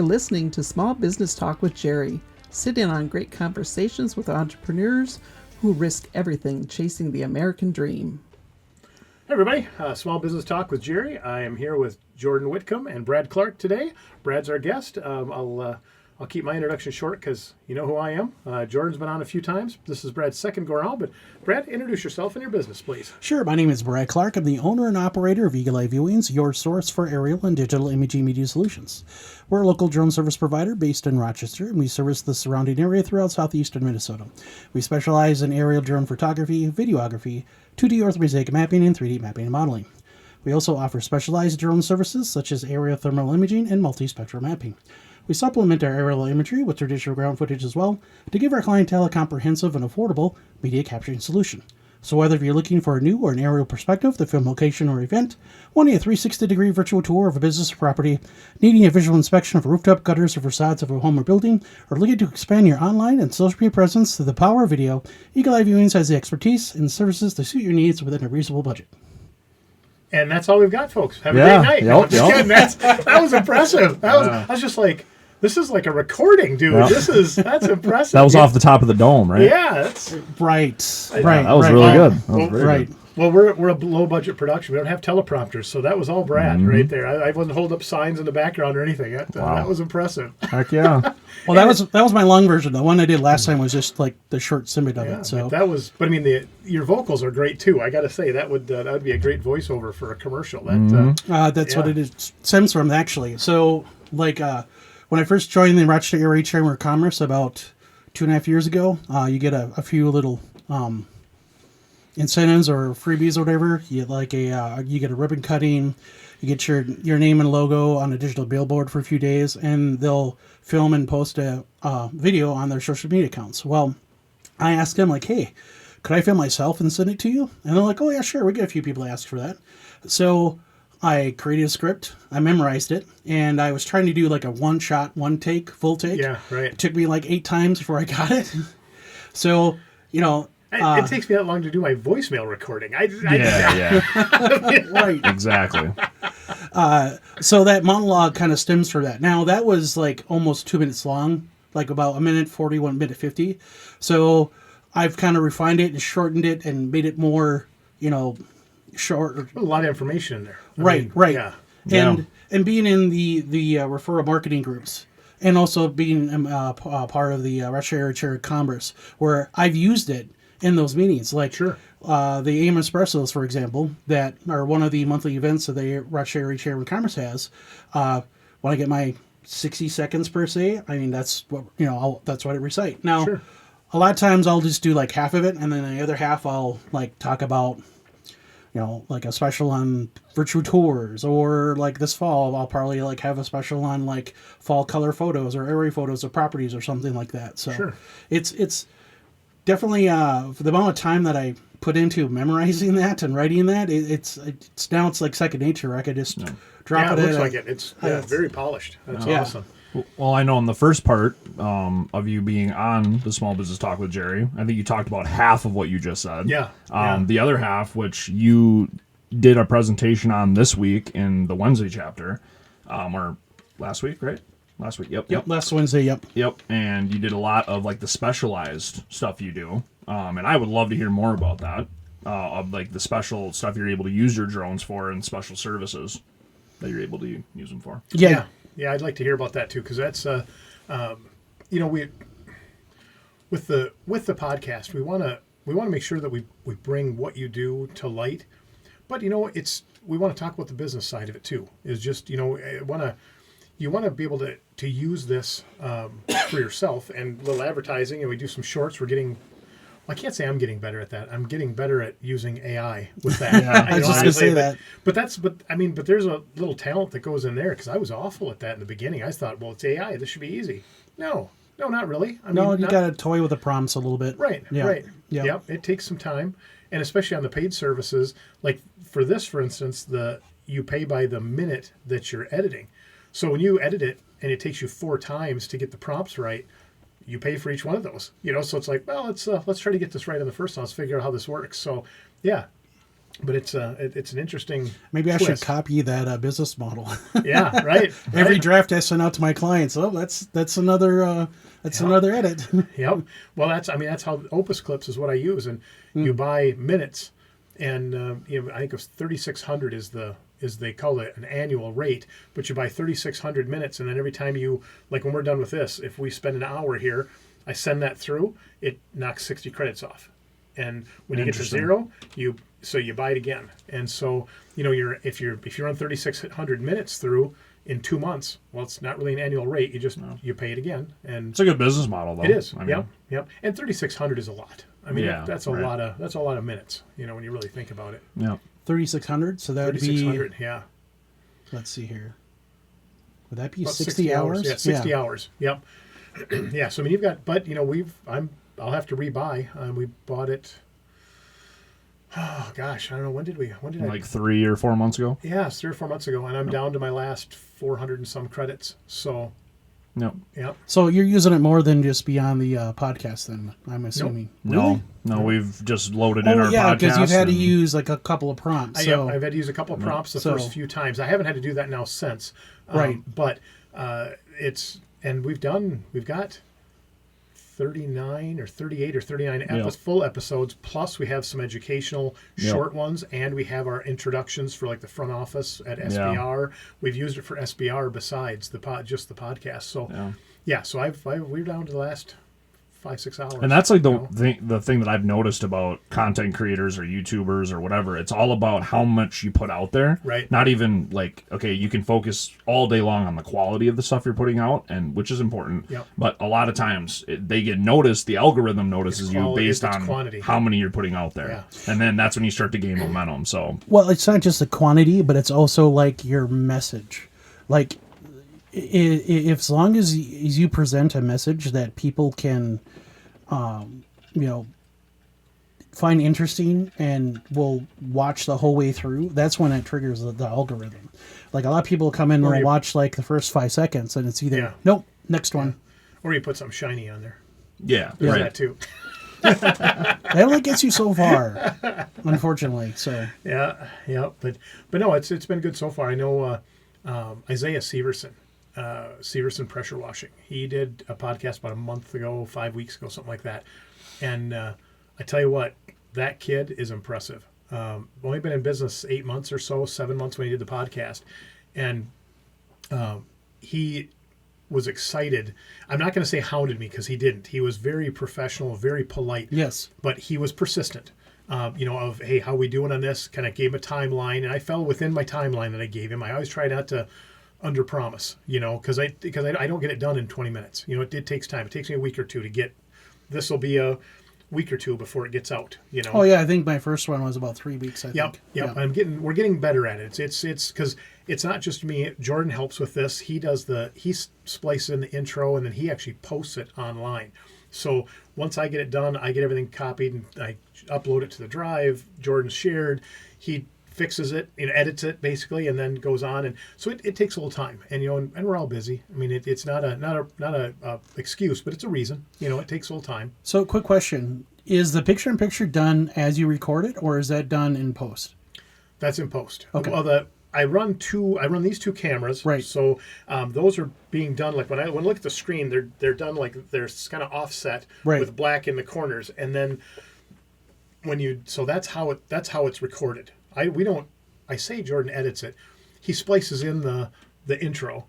You're listening to Small Business Talk with Jerry. Sit in on great conversations with entrepreneurs who risk everything chasing the American dream. Hey everybody, Small Business Talk with Jerry. I am here with Jordan Whitcomb and Brad Clark today. Brad's our guest. I'll keep my introduction short because you know who I am. Jordan's been on a few times. This is Brad's second go around, but Brad, introduce yourself and your business, please. Sure. My name is Brad Clark. I'm the owner and operator of Eagle Eye Viewings, your source for aerial and digital imaging media solutions. We're a local drone service provider based in Rochester, and we service the surrounding area throughout southeastern Minnesota. We specialize in aerial drone photography, videography, 2D orthomosaic mapping, and 3D mapping and modeling. We also offer specialized drone services such as aerial thermal imaging and multispectral mapping. We supplement our aerial imagery with traditional ground footage as well to give our clientele a comprehensive and affordable media capturing solution. So whether you're looking for a new or an aerial perspective to film location or event, wanting a 360-degree virtual tour of a business or property, needing a visual inspection of rooftop gutters or facades of a home or building, or looking to expand your online and social media presence through the power of video, Eagle Eye Viewings has the expertise and services to suit your needs within a reasonable budget. And that's all we've got, folks. Have a great night. Kidding. That was impressive. I was just like, this is like a recording, dude. Yeah. That's impressive. That was off the top of the dome, right? Yeah, that's Right. That was really good. That was very good. well. We're a low budget production. We don't have teleprompters, so that was all Brad right there. I wasn't holding up signs in the background or anything. That was impressive. Heck yeah. Well, that was my long version. The one I did last time was just like the short snippet of it. So But I mean, your vocals are great too. I got to say that would be a great voiceover for a commercial. that's what it is, stems from actually. So like when I first joined the Rochester Area Chamber of Commerce about 2.5 years ago, you get a few little incentives or freebies or whatever. You get you get a ribbon cutting, you get your name and logo on a digital billboard for a few days, and they'll film and post a video on their social media accounts. Well, I asked them like, hey, could I film myself and send it to you? And they're like, oh yeah, sure. We get a few people ask for that. So I created a script, I memorized it, and I was trying to do like a one-shot, one-take, full take. Yeah, right. It took me like 8 times before I got it. So, it takes me that long to do my voicemail recording. Yeah. right. Exactly. So that monologue kind of stems from that. Now, that was like almost 2 minutes long, like about 1:40, 1:50. So I've kind of refined it and shortened it and made it more, short. A lot of information in there. Right. Yeah. And being in the referral marketing groups, and also being part of the Rochester Area Chamber of Commerce, where I've used it in those meetings. Like Sure. The AM Espressos, for example, that are one of the monthly events that the Rochester Area Chamber of Commerce has. When I get my 60 seconds per se, I mean that's what that's what I recite. Now, Sure. a lot of times I'll just do like half of it, and then the other half I'll like talk about. Like a special on virtual tours, or like this fall, I'll probably like have a special on like fall color photos or area photos of properties or something like that. So Sure. It's definitely for the amount of time that I put into memorizing that and writing that, it's now it's like second nature. I could just drop it. It looks like it. It's very polished. That's awesome. Well, I know in the first part of you being on the Small Business Talk with Jerry, I think you talked about half of what you just said. Yeah. The other half, which you did a presentation on this week in the Wednesday chapter, or last week, right? Last week, yep. Last Wednesday, yep. Yep, and you did a lot of like the specialized stuff you do, and I would love to hear more about that, of like the special stuff you're able to use your drones for and special services that you're able to use them for. Yeah, I'd like to hear about that too, because that's, we with the podcast, we want to make sure that we bring what you do to light, but we want to talk about the business side of it too. Is just you want to be able to use this for yourself and a little advertising, and we do some shorts. I can't say I'm getting better at that. I'm getting better at using AI with that. I was just going to say that. But there's a little talent that goes in there, because I was awful at that in the beginning. I thought, well, it's AI. This should be easy. No, not really. You got to toy with the prompts a little bit. Right, yeah. right. Yeah. Yep, it takes some time. And especially on the paid services, like for this, for instance, you pay by the minute that you're editing. So when you edit it and it takes you 4 times to get the prompts right, you pay for each one of those, so it's like, well, let's try to get this right on the first one. Let's figure out how this works. So yeah, but it's an interesting. Maybe I twist. should copy that business model. Yeah, right. Every right. draft I send out to my clients. Oh, that's another another edit. Yep. Well, that's how Opus Clips is what I use, and you buy minutes, and I think it was 3,600 is they call it an annual rate, but you buy 3,600 minutes, and then every time you, like when we're done with this, if we spend an hour here, I send that through, it knocks 60 credits off, and when you get to zero, you buy it again, and so if you run 3,600 minutes through in 2 months, well, it's not really an annual rate. You pay it again, and It's a good business model, though. it is. I mean, Yep. And 3,600 is a lot. I mean, Yeah, that's a right. lot of minutes. When you really think about it. Yeah. 3,600. So that would be. 3,600. Yeah. Let's see here. Would that be About 60 hours? Yeah, 60 hours. Yep. Yeah. So I mean, you've got, but I'll have to rebuy. We bought it. Oh gosh, I don't know when did I? Like 3 or 4 months ago. Yeah, it's 3 or 4 months ago, and I'm down to my last 400 and some credits. So. Yep. Yep. So you're using it more than just beyond the podcast, then I'm assuming. No, we've just loaded in our yeah, podcast. because you've had to use like a couple of prompts. So. I've had to use a couple of prompts the first few times. I haven't had to do that now since. Right. But we've got 39 or 38 or 39 full episodes, plus we have some educational short ones, and we have our introductions for like the front office at SBR. We've used it for SBR besides just the podcast. So so we're down to the last 5-6 hours. And that's like the thing that I've noticed about content creators or YouTubers or whatever. It's all about how much you put out there. Right. Not even like, okay, you can focus all day long on the quality of the stuff you're putting out, and which is important. Yep. But a lot of times they get noticed. The algorithm notices you based on quantity. how many you're putting out there. Yeah. And then that's when you start to gain momentum. So Well, it's not just the quantity, but it's also like your message. Like, if as long as you present a message that people can, find interesting and will watch the whole way through, that's when it triggers the algorithm. Like a lot of people come in and will watch like the first 5 seconds, and it's either nope, next one, or you put something shiny on there. yeah, There's right. that too. that only gets you so far, unfortunately. So Yeah, but no, it's been good so far. I know Isaiah Severson, Severson Pressure Washing. He did a podcast about a month ago, 5 weeks ago, something like that. And I tell you what, that kid is impressive. Only been in business 8 months or so, 7 months when he did the podcast, and he was excited. I'm not going to say hounded me because he didn't. He was very professional, very polite. yes, But he was persistent. Of, hey, how we doing on this? Kind of gave him a timeline, and I fell within my timeline that I gave him. I always try not to under promise, because I don't get it done in 20 minutes. It takes time. It takes me a week or two to get. This will be a week or two before it gets out. Oh yeah, I think my first one was about 3 weeks. I Yep. think. Yeah. We're getting better at it. It's because it's not just me. Jordan helps with this. He splices in the intro, and then he actually posts it online. So once I get it done, I get everything copied and I upload it to the drive. Jordan's shared. He fixes it, edits it basically, and then goes on. And so it takes a little time. And and we're all busy. I mean, it's not a excuse, but it's a reason. It takes a little time. So, quick question: is the picture-in-picture done as you record it, or is that done in post? That's in post. Okay. Well, I run these two cameras. Right. So those are being done like when I look at the screen, they're done like they're kind of offset with black in the corners, and then so that's how it's recorded. I say Jordan edits it. He splices in the intro.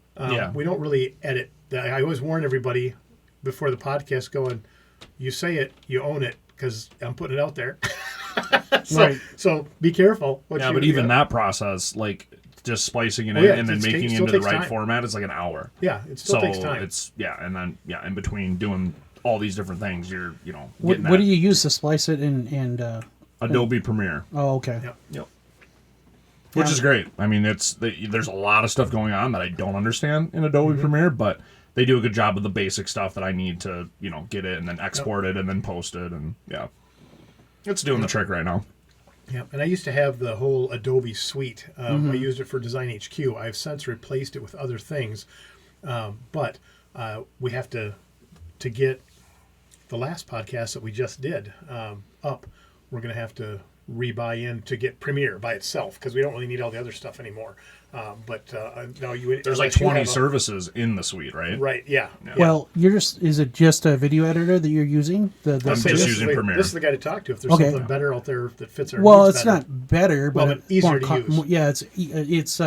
We don't really edit. I always warn everybody before the podcast going, you say it, you own it, because I'm putting it out there. So be careful. But even that process, like just splicing it in and then making it into the right format, is like an hour. Yeah, it still takes time. It's and then in between doing all these different things, you're what do you use to splice it in? Adobe Premiere. Oh, okay. Yep. Which is great. I mean, there's a lot of stuff going on that I don't understand in Adobe Premiere, but they do a good job of the basic stuff that I need to get it and then export it and then post it, and it's doing the trick right now. Yeah, and I used to have the whole Adobe suite. I used it for Design HQ. I've since replaced it with other things, but we have to get the last podcast that we just did up. We're going to have to rebuy in to get Premiere by itself because we don't really need all the other stuff anymore. But now There's like 20 services in the suite, right? Right. Yeah. Well, is it just a video editor that you're using? I'm just using Premiere. This is the guy to talk to if there's something better out there that fits our Well, needs it's better. not better, but easier to use. Yeah, it's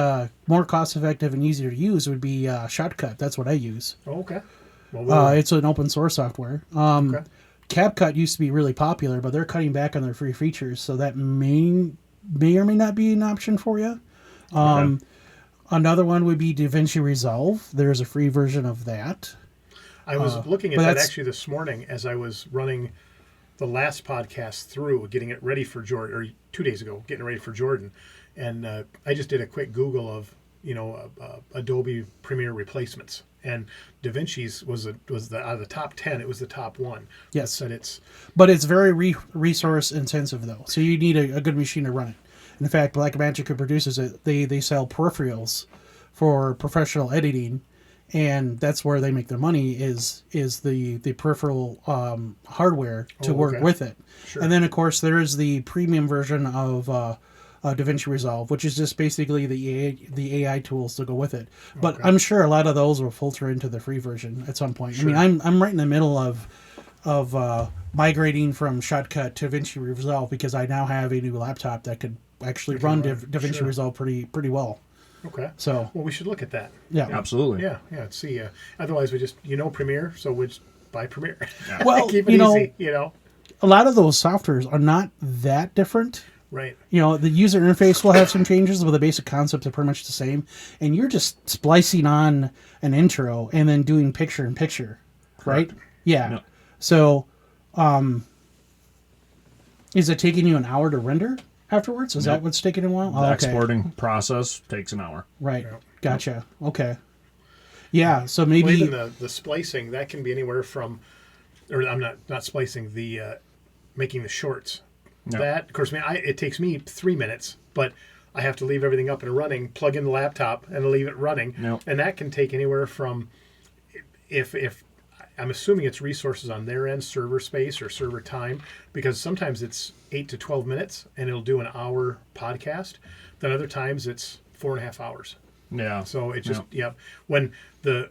more cost effective and easier to use would be Shotcut. That's what I use. Oh, okay. Well, It's an open source software. okay. CapCut used to be really popular, but they're cutting back on their free features, so that may or may not be an option for you. Another one would be DaVinci Resolve. There's a free version of that. I was looking at that actually this morning as I was running the last podcast through, getting it ready for Jordan, or 2 days ago, getting it ready for Jordan. And I just did a quick Google of, Adobe Premiere replacements. And DaVinci's was the out of the top 10, it was the top one. Yes. That said But it's very resource intensive, though. So you need a good machine to run it. In fact, Blackmagic, who produces it, they sell peripherals for professional editing, and that's where they make their money is the peripheral hardware to work with it. Sure. And then, of course, there is the premium version of DaVinci Resolve, which is just basically the AI tools to go with it. But I'm sure a lot of those will filter into the free version at some point. Sure. I mean, I'm right in the middle of migrating from Shotcut to DaVinci Resolve because I now have a new laptop that could actually run DaVinci Resolve pretty well. Okay. So, well, we should look at that. Yeah. Absolutely. Yeah. See, otherwise we just Premiere, so we just buy Premiere. Yeah. Well, keep it easy. A lot of those softwares are not that different. Right. The user interface will have some changes, but the basic concepts are pretty much the same. And you're just splicing on an intro and then doing picture in picture, right? Yeah. No. So, is it taking you an hour to render afterwards? Is that what's taking a while? The exporting process takes an hour. Right. Yep. Gotcha. Okay. Yeah. So maybe even the splicing that can be anywhere from, or I'm not splicing, the making the shorts. No. That, of course, it takes me 3 minutes, but I have to leave everything up and running, plug in the laptop, and leave it running. No. And that can take anywhere from, if I'm assuming it's resources on their end, server space or server time, because sometimes it's 8 to 12 minutes and it'll do an hour podcast. Then other times it's 4.5 hours. Yeah. So it just, when the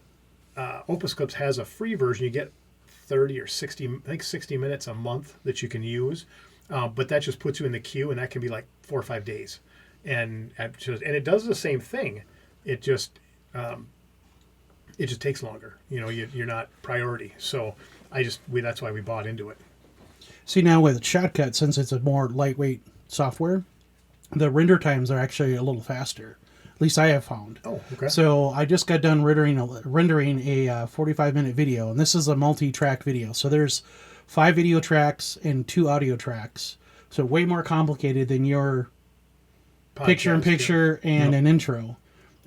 Opus Clips has a free version, you get 30 or 60, I think 60 minutes a month that you can use. But that just puts you in the queue, and that can be like 4 or 5 days. And it does the same thing. It just takes longer. You're not priority. So that's why we bought into it. see now with Shotcut, since it's a more lightweight software, the render times are actually a little faster. At least I have found. Oh, okay. So I just got done rendering a 45-minute video, and this is a multi-track video. So there's 5 video tracks and 2 audio tracks. So way more complicated than your picture-in-picture and an intro.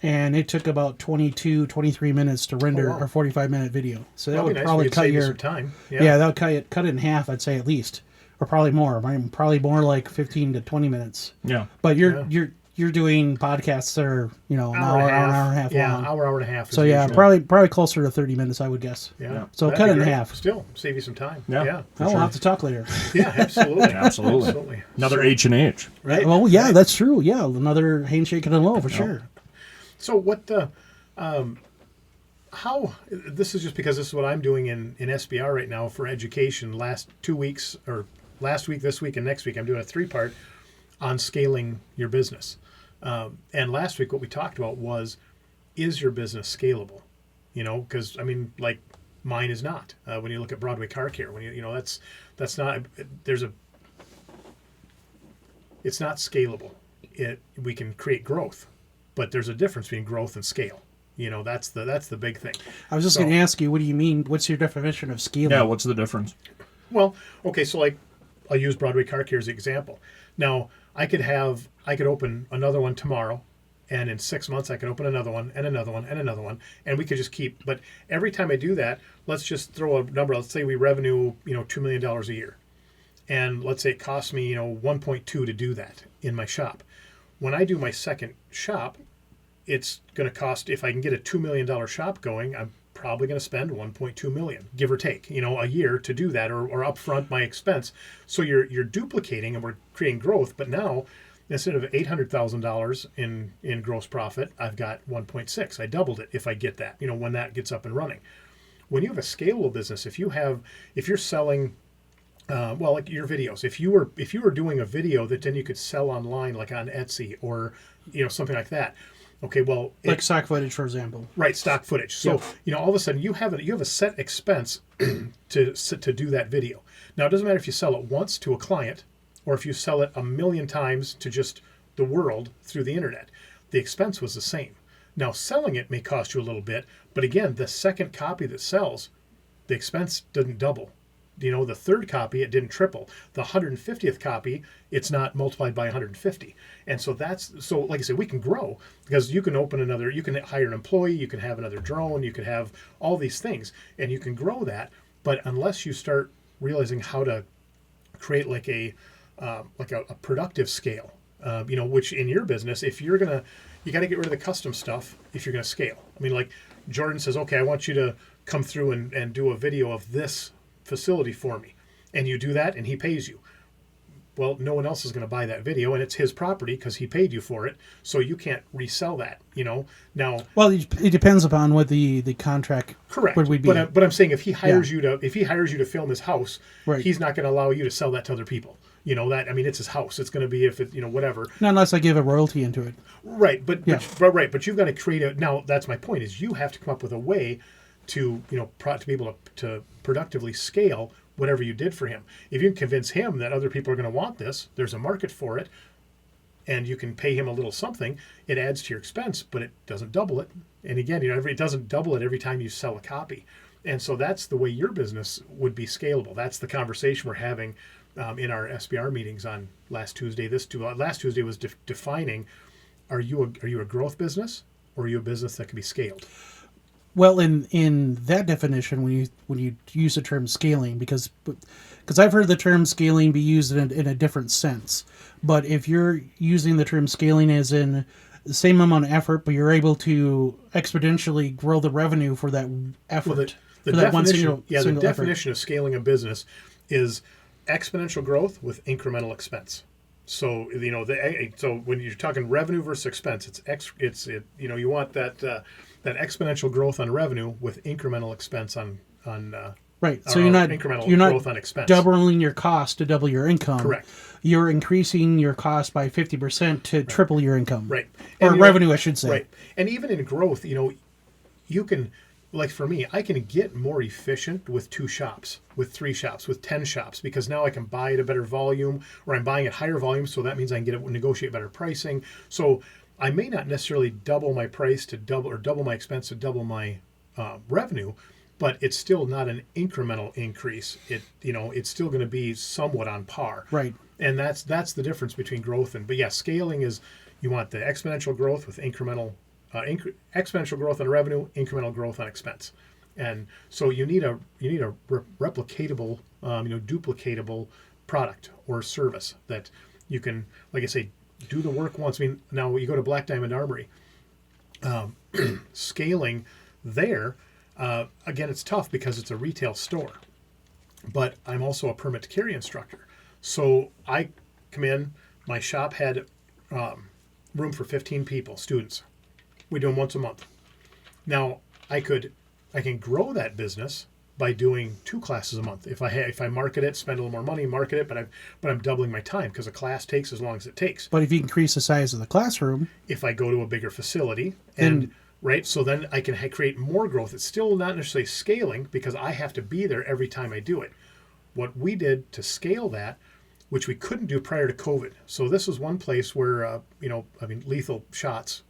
And it took about 23 minutes to render a 45-minute video. So that would probably cut your time. Yeah, that would cut it in half, I'd say, at least. Or probably more. Probably more like 15 to 20 minutes. Yeah. But you're doing podcasts that are, an hour and a half long. Yeah, hour and a half. So yeah, probably closer to 30 minutes, I would guess. Yeah. So cut it in half. Still save you some time. Yeah. We'll have to talk later. Yeah, absolutely. Absolutely. Another H&H. Right. Well, yeah, that's true. Yeah, another handshake and a low for sure. So what how this is just because this is what I'm doing in SBR right now for education. Last 2 weeks, or last week, this week, and next week, I'm doing a 3-part on scaling your business. And last week, what we talked about was, is your business scalable? Because like mine is not. When you look at Broadway Car Care, that's not. It's not scalable. We can create growth, but there's a difference between growth and scale. That's the big thing. I was just going to ask you, what do you mean? What's your definition of scaling? Yeah, what's the difference? Well, okay, so like I'll use Broadway Car Care as an example. Now, I could open another one tomorrow, and in 6 months I could open another one and another one and another one, and we could just keep. But every time I do that, let's just throw a number. Let's say we revenue $2 million a year, and let's say it costs me 1.2 to do that in my shop. When I do my second shop, it's going to cost, if I can get a $2 million shop going, I'm probably going to spend 1.2 million, give or take, a year to do that, or upfront my expense. So you're duplicating, and we're creating growth. But now, instead of $800,000 in gross profit, I've got 1.6. I doubled it if I get that, when that gets up and running. When you have a scalable business, if you're selling, like your videos, if you were doing a video that then you could sell online, like on Etsy or something like that. Okay, well, like stock footage, for example. Right, stock footage. So all of a sudden you have a set expense to do that video. Now it doesn't matter if you sell it once to a client or if you sell it 1,000,000 times to just the world through the internet. The expense was the same. Now selling it may cost you a little bit, but again, the second copy that sells, the expense doesn't double. The third copy, it didn't triple. The 150th copy, it's not multiplied by 150. And so like I said, we can grow because you can you can hire an employee, you can have another drone, you can have all these things, and you can grow that. But unless you start realizing how to create like a productive scale, which in your business, if you got to get rid of the custom stuff if you're going to scale. I mean, like Jordan says, okay, I want you to come through and do a video of this facility for me, and you do that and he pays you. Well, no one else is going to buy that video, and it's his property because he paid you for it, so you can't resell that. Now, well, it depends upon what the contract correct would be. But I'm saying if he hires you to film his house, right, he's not going to allow you to sell that to other people. It's his house. It's going to be if it whatever. Not unless I give a royalty into it. Right, but you've got to create now that's my point, is you have to come up with a way to to be able to productively scale whatever you did for him. If you can convince him that other people are going to want this, there's a market for it, and you can pay him a little something, it adds to your expense, but it doesn't double it. And again, it doesn't double it every time you sell a copy. And so that's the way your business would be scalable. That's the conversation we're having in our SBR meetings on last Tuesday. Last Tuesday was defining: are you a growth business, or are you a business that can be scaled? Well, in that definition, when you use the term scaling, because I've heard the term scaling be used in a different sense, but if you're using the term scaling as in the same amount of effort, but you're able to exponentially grow the revenue for that effort, the definition of scaling a business is exponential growth with incremental expense. So so when you're talking revenue versus expense, you want that exponential growth on revenue with incremental expense on right. So you're not growth on expense. Doubling your cost to double your income. Correct. You're increasing your cost by 50% to triple your income. Right. Or revenue, I should say. Right. And even in growth, you can, like for me, I can get more efficient with 2 shops, with 3 shops, with 10 shops, because now I can buy at a better volume, or I'm buying at higher volume, so that means I can negotiate better pricing. So I may not necessarily double my price to double my expense to double my revenue, but it's still not an incremental increase. It's still going to be somewhat on par. Right. And that's the difference between growth and scaling is you want the exponential growth with incremental exponential growth on revenue, incremental growth on expense. And so you need a replicatable, duplicatable product or service that you can, like I say, do the work once. I mean, now you go to Black Diamond Armory, scaling there, again, it's tough because it's a retail store, but I'm also a permit to carry instructor. So I come in, my shop had room for 15 people, students. We do them once a month. Now I can grow that business by doing 2 classes a month. If I market it, spend a little more money, market it, but I'm doubling my time because a class takes as long as it takes. But if you increase the size of the classroom, if I go to a bigger facility, and right, so then I can create more growth. It's still not necessarily scaling because I have to be there every time I do it. What we did to scale that, which we couldn't do prior to COVID. So this was one place where lethal shots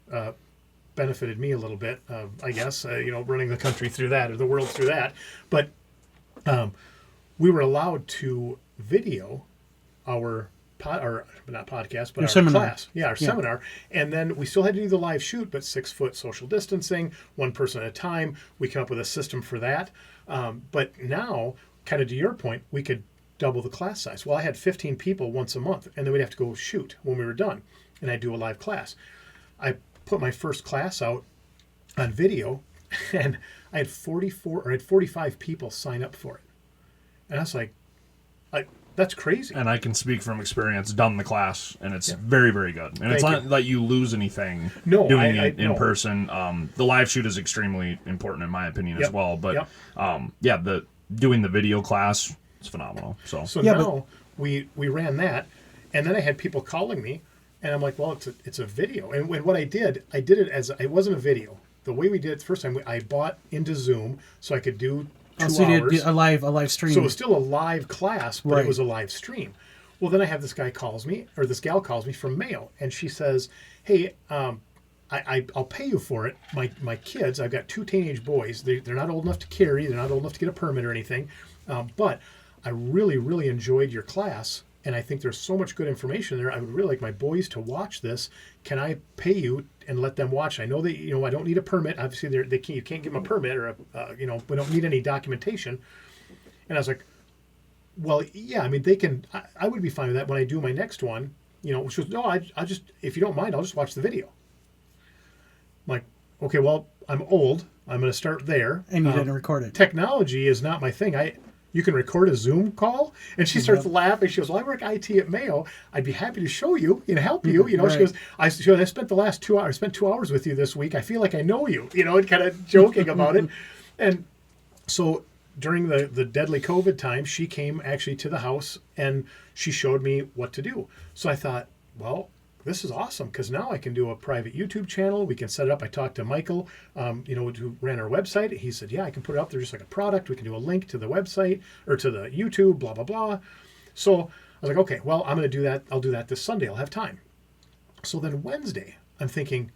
benefited me a little bit, I guess, running the country through that or the world through that. But we were allowed to video our not podcast, but our seminar. Class. Yeah, our seminar. And then we still had to do the live shoot, but 6-foot social distancing, 1 person at a time. We came up with a system for that. But now, kind of to your point, we could double the class size. Well, I had 15 people once a month, and then we'd have to go shoot when we were done. And I'd do a live class. I put my first class out on video And I had 45 people sign up for it. And I was like, that's crazy. And I can speak from experience, done the class, and it's very, very good. And it's not that you lose anything doing it in person. The live shoot is extremely important, in my opinion, as well. But, doing the video class is phenomenal. So now we ran that, and then I had people calling me, and I'm like, well, it's a video. And what I did it as, it wasn't a video. The way we did it the first time, I bought into Zoom so I could do 2 hours. So you did a live stream. So it was still a live class, but it was a live stream. Well, then I have this gal calls me from Mayo, and she says, hey, I'll pay you for it. My kids, I've got 2 teenage boys. They're not old enough to carry. They're not old enough to get a permit or anything. But I really, really enjoyed your class, and I think there's so much good information there. I would really like my boys to watch this. Can I pay you and let them watch? I know that, I don't need a permit. Obviously, you can't give them a permit or, we don't need any documentation. And I was like, well, yeah, I mean, they can, I would be fine with that when I do my next one, she goes, no, I just, if you don't mind, I'll just watch the video. I'm like, okay, well, I'm old. I'm going to start there. And you didn't record it. Technology is not my thing. You can record a Zoom call? And she starts laughing. She goes, well, I work IT at Mayo. I'd be happy to show you and help you. Right. She goes, I spent the last 2 hours, I spent 2 hours with you this week. I feel like I know you, and kind of joking about it. And so during the deadly COVID time, she came actually to the house and she showed me what to do. So I thought, well, this is awesome because now I can do a private YouTube channel. We can set it up. I talked to Michael, who ran our website. He said, yeah, I can put it up there just like a product. We can do a link to the website or to the YouTube, blah, blah, blah. So I was like, okay, well, I'm going to do that. I'll do that this Sunday. I'll have time. So then Wednesday, I'm thinking,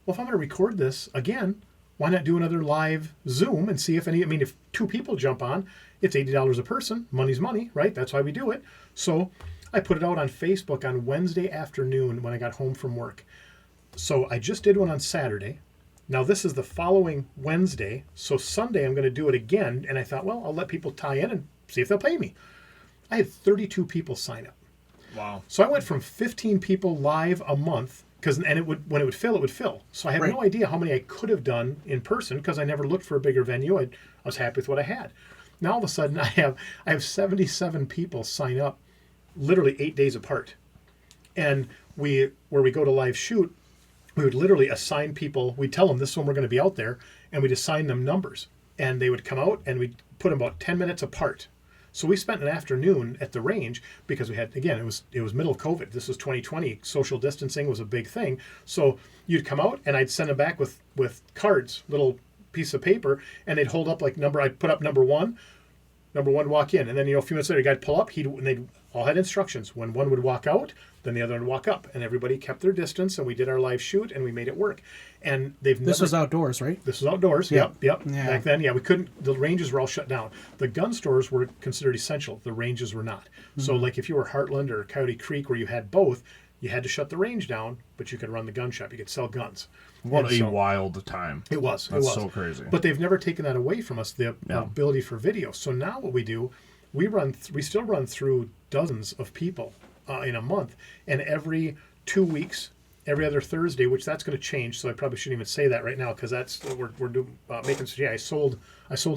well, if I'm going to record this again, why not do another live Zoom and see if if 2 people jump on, it's $80 a person. Money's money, right? That's why we do it. So I put it out on Facebook on Wednesday afternoon when I got home from work. So I just did one on Saturday. Now this is the following Wednesday. So Sunday I'm going to do it again. And I thought, well, I'll let people tie in and see if they'll pay me. I had 32 people sign up. Wow. So I went from 15 people live a month when it would fill. So I have no idea how many I could have done in person because I never looked for a bigger venue. I was happy with what I had. Now all of a sudden I have 77 people sign up literally 8 days apart. And where we go to live shoot, we would literally assign people, we'd tell them this is when we're going to be out there, and we'd assign them numbers. And they would come out and we'd put them about 10 minutes apart. So we spent an afternoon at the range because we had, again, it was middle of COVID. This was 2020. Social distancing was a big thing. So you'd come out and I'd send them back with cards, little piece of paper, and they'd hold up I'd put up number one walk in. And then, a few minutes later, a guy'd pull up, and they'd all had instructions. When one would walk out, then the other would walk up. And everybody kept their distance, and we did our live shoot, and we made it work. And This was outdoors, right? This was outdoors, Yep. Yep. Yeah. Back then, we couldn't, the ranges were all shut down. The gun stores were considered essential. The ranges were not. So, like, if you were Heartland or Coyote Creek, where you had both, you had to shut the range down, but you could run the gun shop. You could sell guns. What a wild time. It was. That's so crazy. But they've never taken that away from us, the ability for video. So now what we do, we still run through dozens of people in a month. And every 2 weeks, every other Thursday, which that's going to change. So I probably shouldn't even say that right now because that's we're doing making. I sold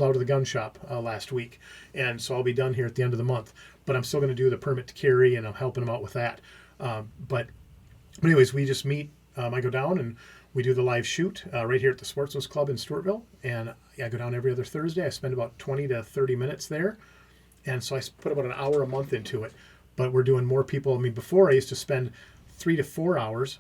out of the gun shop last week, and so I'll be done here at the end of the month. But I'm still going to do the permit to carry, and I'm helping them out with that. But anyways, we just meet. I go down and we do the live shoot right here at the Sportsman's Club in Stewartville, and I go down every other Thursday. I spend about 20 to 30 minutes there, and so I put about an hour a month into it. But we're doing more people. Before I used to spend 3 to 4 hours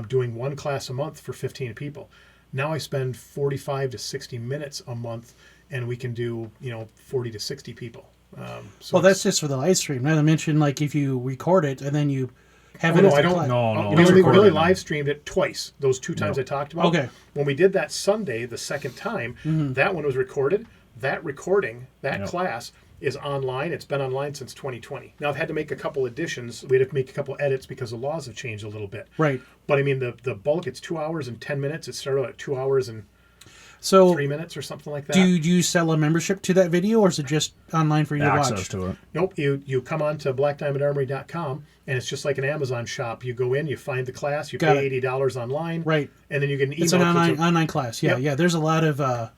doing one class a month for 15 people. Now I spend 45 to 60 minutes a month, and we can do 40 to 60 people. Well, that's just for the live stream. Not to mention, like, if you record it and then you have it. No, I don't. No. We only live streamed it twice. Those 2 times I talked about. Okay. When we did that Sunday, the second time, that one was recorded. That recording, class is online. It's been online since 2020. Now I've had to make a couple additions. We had to make a couple edits because the laws have changed a little bit. Right. But the bulk, it's 2 hours and 10 minutes. It started out at 2 hours and 3 minutes or something like that. Do you sell a membership to that video, or is it just online for you to watch? Access to it. Nope. You come on to blackdiamondarmory.com, and it's just like an Amazon shop. You go in, you find the class, you pay $80 online. Right. And then you get an email. It's an online class. Yeah. Yep. Yeah. There's a lot of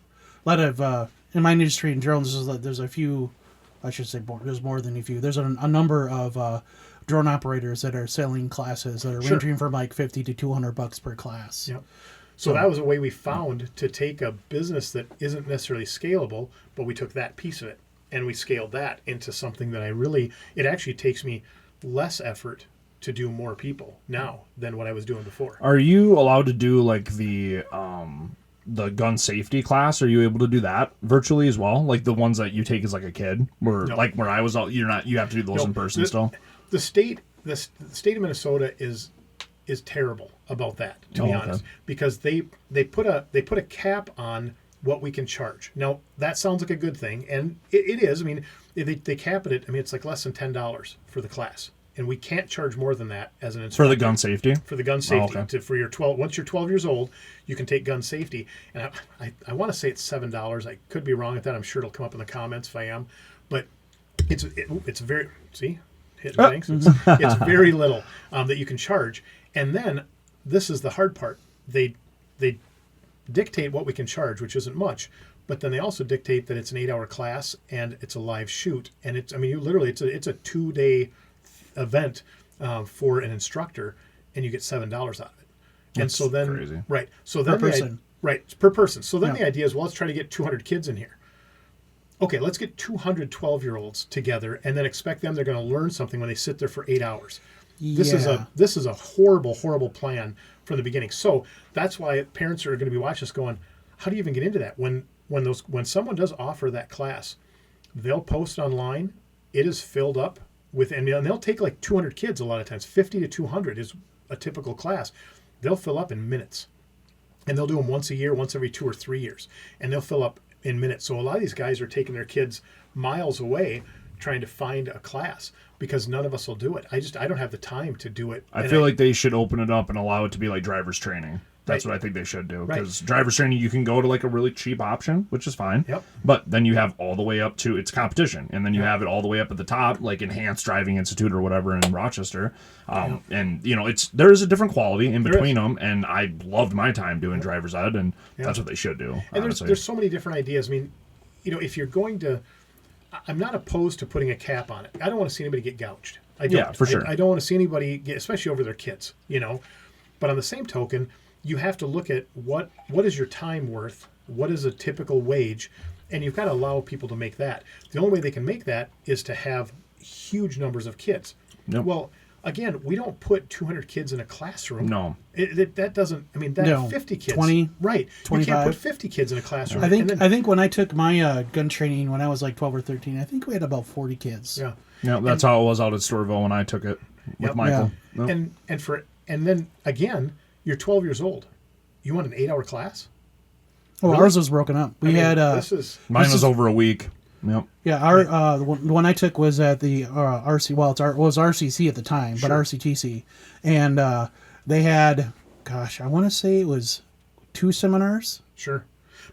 lot of in my industry in drones. There's a few, I should say, there's more than a few. There's a number of drone operators that are selling classes that are ranging from like $50 to $200 per class. Yep. So that was a way we found to take a business that isn't necessarily scalable, but we took that piece of it and we scaled that into something that it actually takes me less effort to do more people now than what I was doing before. Are you allowed to do like the gun safety class? Are you able to do that virtually as well? Like the ones that you take as like a kid, where like where I was, you have to do those in person still. The state of Minnesota is terrible about that, to be honest, because they put a cap on what we can charge. Now that sounds like a good thing, and it is. I mean, they cap it at, I mean, it's like less than $10 for the class, and we can't charge more than that as an instructor. For the gun safety. For the gun safety, for your 12. Once you're 12 years old, you can take gun safety, and I want to say it's $7. I could be wrong at that. I'm sure it'll come up in the comments if I am, but it's very hitting things. It's very little that you can charge. And then this is the hard part. They dictate what we can charge, which isn't much, but then they also dictate that it's an 8-hour class and it's a live shoot. And it's a 2-day event for an instructor, and you get $7 out of it. And That's so then crazy. Right. So then per person. So then the idea is, well, let's try to get 200 kids in here. Okay, let's get 200 12-year-olds together and then expect them they're going to learn something when they sit there for 8 hours. This is a horrible plan from the beginning. So that's why parents are going to be watching this going, how do you even get into that? When someone does offer that class, they'll post online. It is filled up with, and they'll take like 200 kids a lot of times. 50 to 200 is a typical class. They'll fill up in minutes, and they'll do them once a year, once every 2 or 3 years, and they'll fill up in minutes. So a lot of these guys are taking their kids miles away trying to find a class, because none of us will do it. I don't have the time to do it. I feel like they should open it up and allow it to be like driver's training. That's what I think they should do. Because driver's training, you can go to like a really cheap option, which is fine. Yep. But then you have all the way up to, it's competition. And then you have it all the way up at the top, like Enhanced Driving Institute or whatever in Rochester. And, there is a different quality in between them. And I loved my time doing driver's ed, and that's what they should do. And there's so many different ideas. I mean, if you're going to, I'm not opposed to putting a cap on it. I don't want to see anybody get gouged. I don't. Yeah, for sure. I don't want to see anybody get, especially over their kids, But on the same token, you have to look at what is your time worth? What is a typical wage? And you've got to allow people to make that. The only way they can make that is to have huge numbers of kids. Yep. Well, again, we don't put 200 kids in a classroom. No. That doesn't, 50 kids. 20. Right. 25. You can't put 50 kids in a classroom. I think when I took my gun training when I was like 12 or 13, I think we had about 40 kids. Yeah. Yeah, that's how it was out at Storeville when I took it with Michael. Yeah. Yep. And then again, you're 12 years old. You want an 8-hour class? Oh, really? Ours was broken up. We had mine was over a week. Yep. Yeah, the one I took was at the RC. Well, it was RCC at the time, but RCTC, and they had, I want to say it was 2 seminars. Sure,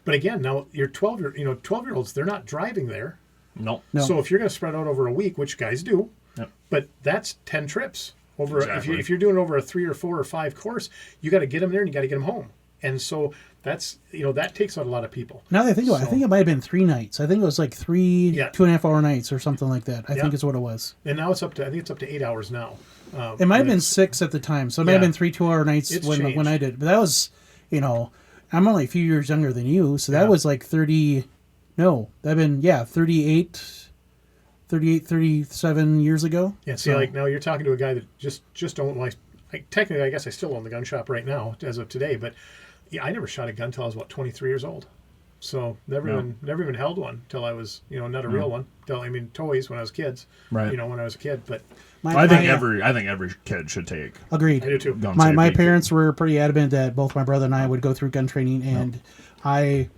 but again, now you're 12-year-olds. They're not driving there. No. So if you're going to spread out over a week, which guys do, but that's 10 trips over. Exactly. If you're doing it over a 3 or 4 or 5 course, you got to get them there and you got to get them home. And so that's that takes out a lot of people. Now that I think about it, I think it might have been 3 nights. I think it was like 3 2.5 hour nights or something like that. I think is what it was. And now it's up to 8 hours now. It might have been 6 at the time, so it might have been 3 2-hour nights when I did. But that was, I'm only a few years younger than you, so that was like 30. No, that'd been 37 years ago. Yeah. See, like now you're talking to a guy that just don't like. Technically, I guess I still own the gun shop right now as of today, but I never shot a gun till I was 23 years old. So never even held one till I was not a real one. Toys when I was kids. Right. When I was a kid, but. I think every kid should take. Agreed. I do too. My parents were pretty adamant that both my brother and I would go through gun training, and I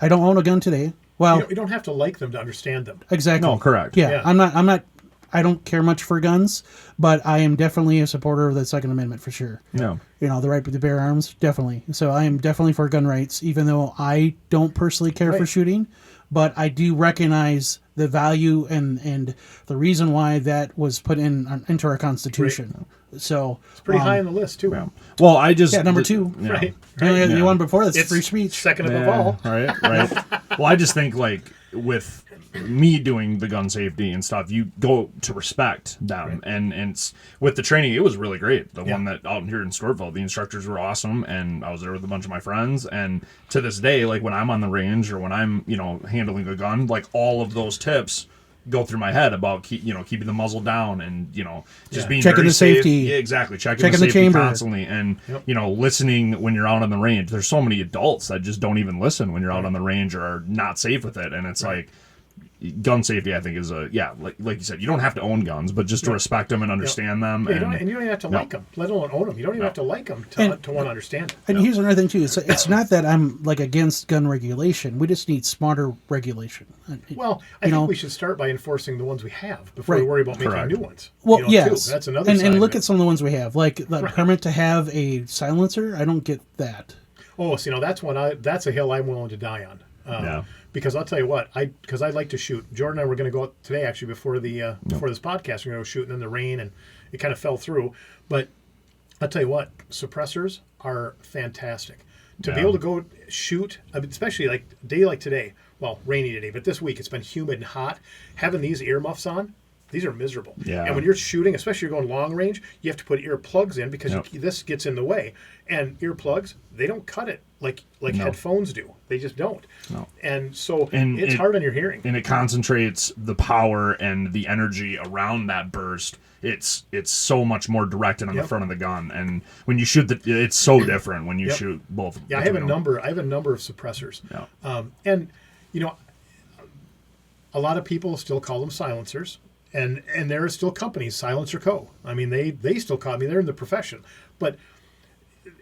don't own a gun today. Well, you don't have to like them to understand them. Exactly. No, correct. Yeah. I'm not I don't care much for guns, but I am definitely a supporter of the Second Amendment for sure. Yeah. You know, the right to bear arms, definitely. So I am definitely for gun rights, even though I don't personally care for shooting. But I do recognize the value and the reason why that was put into our Constitution. Right. So it's pretty high on the list too. Yeah. Well, I just number 2. Yeah. Right. The one before that's free speech. Second above all. Right. Well, I just think like with me doing the gun safety and stuff, you go to respect them, and with the training, it was really great. The one that out here in Stortville, the instructors were awesome, and I was there with a bunch of my friends. And to this day, like when I'm on the range or when I'm handling a gun, like all of those tips go through my head about keeping the muzzle down and just being checking very the safe. safety. Yeah, exactly. Checking the the safety chamber constantly, and listening when you're out on the range. There's so many adults that just don't even listen when you're out on the range or are not safe with it, and it's like. Gun safety, I think, is like you said, you don't have to own guns, but just to respect them and understand them. Yeah, and you don't even have to like them, let alone own them. You don't even have to like them to want to understand them. And here's another thing, too. It's not that I'm like against gun regulation. We just need smarter regulation. Well, I think we should start by enforcing the ones we have before we worry about making new ones. Well, yes. Too. That's another side and look of it. at some of the ones we have. Like the permit to have a silencer, I don't get that. Oh, so that's a hill I'm willing to die on. Because I'll tell you what, because I like to shoot. Jordan and I were going to go out today, actually, before this podcast. We're going to go shooting in the rain, and it kind of fell through. But I'll tell you what, suppressors are fantastic. To be able to go shoot, especially like a day like today, well, rainy today, but this week it's been humid and hot. Having these earmuffs on, these are miserable. Yeah. And when you're shooting, especially you're going long range, you have to put earplugs in because this gets in the way. And earplugs, they don't cut it like headphones do. They just don't. No. And so it's hard on your hearing. And it concentrates the power and the energy around that burst. It's so much more directed on the front of the gun. And when you shoot it's so different when you shoot both. Yeah, I have a number of suppressors. Yeah. And a lot of people still call them silencers. And there are still companies, Silencer Co. I mean, they still call me. They're in the profession, but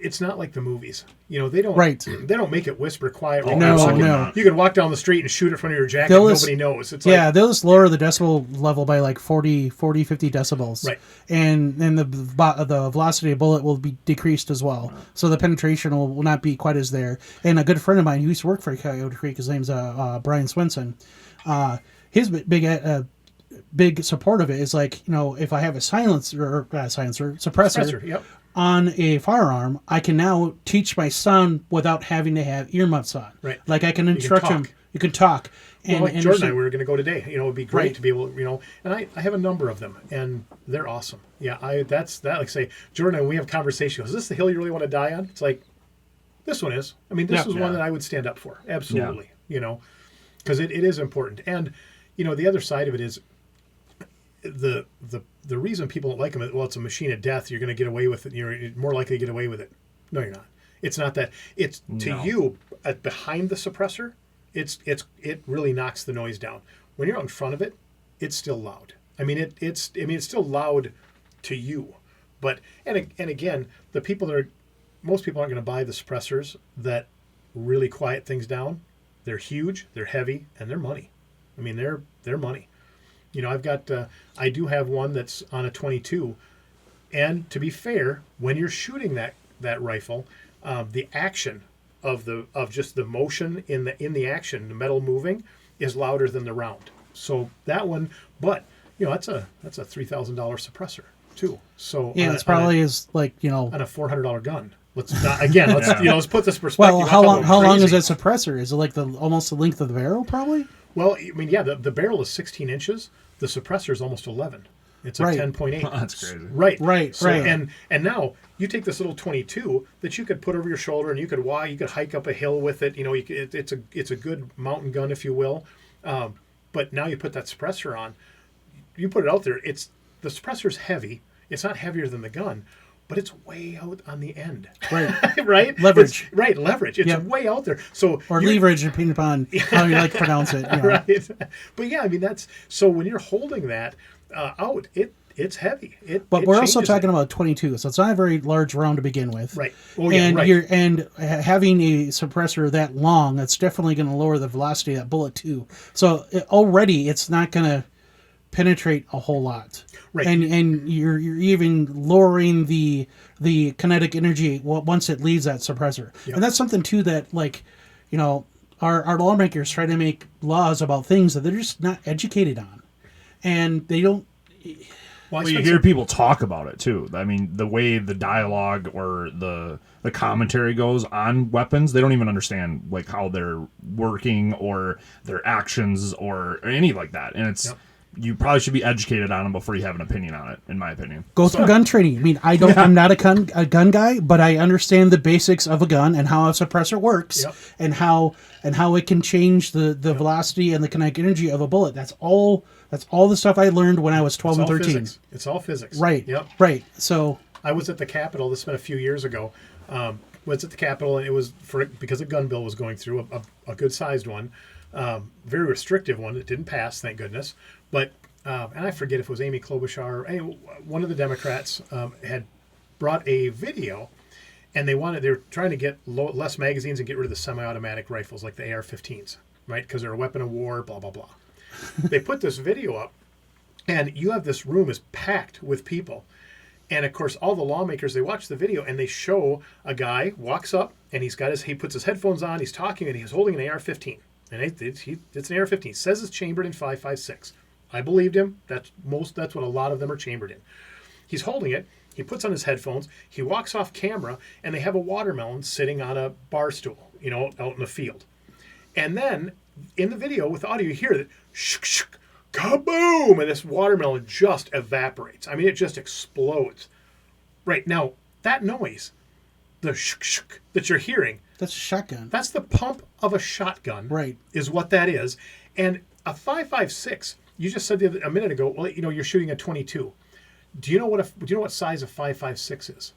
it's not like the movies. They don't make it whisper quiet. No. You can walk down the street and shoot in front of your jacket. Nobody knows. It's they'll just lower the decibel level by like 40, 50 decibels. Right. And then the velocity of a bullet will be decreased as well. So the penetration will not be quite as there. And a good friend of mine who used to work for Coyote Creek, his name's Brian Swenson. His big support of it is like, if I have a suppressor on a firearm, I can now teach my son without having to have earmuffs on. Right. Like I can instruct him. You can talk. And like Jordan and I, we were going to go today. It would be great to be able to, and I have a number of them, and they're awesome. Yeah, like say, Jordan and we have conversations. Is this the hill you really want to die on? It's like, this one is. I mean, this is one that I would stand up for. Absolutely. Because it is important. And, the other side of it is, the reason people don't like them, it's a machine of death. You're going to get away with it. You're more likely to get away with it. No, you're not. It's not that. It's to you behind the suppressor. It really knocks the noise down. When you're out in front of it, it's still loud. I mean, it's still loud to you. But and again, most people aren't going to buy the suppressors that really quiet things down. They're huge, they're heavy, and they're money. I mean, they're money. I do have one that's on a 22, and to be fair, when you're shooting that rifle, the action of just the motion in the action, the metal moving, is louder than the round. So that one, but that's a $3,000 suppressor too. So it's probably on a $400 gun. Let's put this perspective. Well, how long is that suppressor? Is it like almost the length of the barrel, probably? Well, I mean, the barrel is 16 inches. The suppressor is almost 11. It's a 10.8. Oh, that's crazy. Right. So, and now you take this little 22 that you could put over your shoulder, and you could hike up a hill with it. It's a good mountain gun, if you will. But now you put that suppressor on. You put it out there. The suppressor's heavy. It's not heavier than the gun, but it's way out on the end. Right. Right? Leverage. Leverage. It's way out there. Or leverage, depending upon how you like to pronounce it. Right. But yeah, I mean, so when you're holding that out, it's heavy. But we're also talking about 22, so it's not a very large round to begin with. Right. Oh, yeah, and having a suppressor that long, that's definitely going to lower the velocity of that bullet too. So already it's not going to penetrate a whole lot. Right. And you're even lowering the kinetic energy once it leaves that suppressor. Yep. And that's something too that, like, you know, our lawmakers try to make laws about things that they're just not educated on, and they don't. Well, you hear people talk about it too. I mean, the way the dialogue or the commentary goes on weapons, they don't even understand like how they're working or their actions or any like that. And it's you probably should be educated on them before you have an opinion on it, in my opinion. Go through gun training. I mean, I'm not a gun guy, but I understand the basics of a gun and how a suppressor works, and how it can change the velocity and the kinetic energy of a bullet. That's all the stuff I learned when I was 12 and 13. Physics. It's all physics. Right. Yep. Right. So I was at the Capitol. This has been a few years ago. Was at the Capitol, and it was because a gun bill was going through, a good sized one, very restrictive one that didn't pass, thank goodness. But and I forget if it was Amy Klobuchar or one of the Democrats had brought a video, and they were trying to get less magazines and get rid of the semi-automatic rifles like the AR-15s, right? Because they're a weapon of war, blah blah blah. They put this video up, and you have this room is packed with people. And of course, all the lawmakers, they watch the video and they show a guy walks up and he puts his headphones on, he's talking, and he's holding an AR-15. And it's an AR-15. He says it's chambered in .556. I believed him. That's what a lot of them are chambered in. He's holding it. He puts on his headphones. He walks off camera, and they have a watermelon sitting on a bar stool, out in the field. And then in the video with the audio, you hear that shuk, shuk, kaboom, and this watermelon just evaporates. I mean, it just explodes. Right now, that noise, the shuk shuk that you're hearing, that's a shotgun. that's the pump of a shotgun. Right. Is what that is. And a .556, you just said a minute ago, well, you're shooting a .22. Do you know what size a .556 is?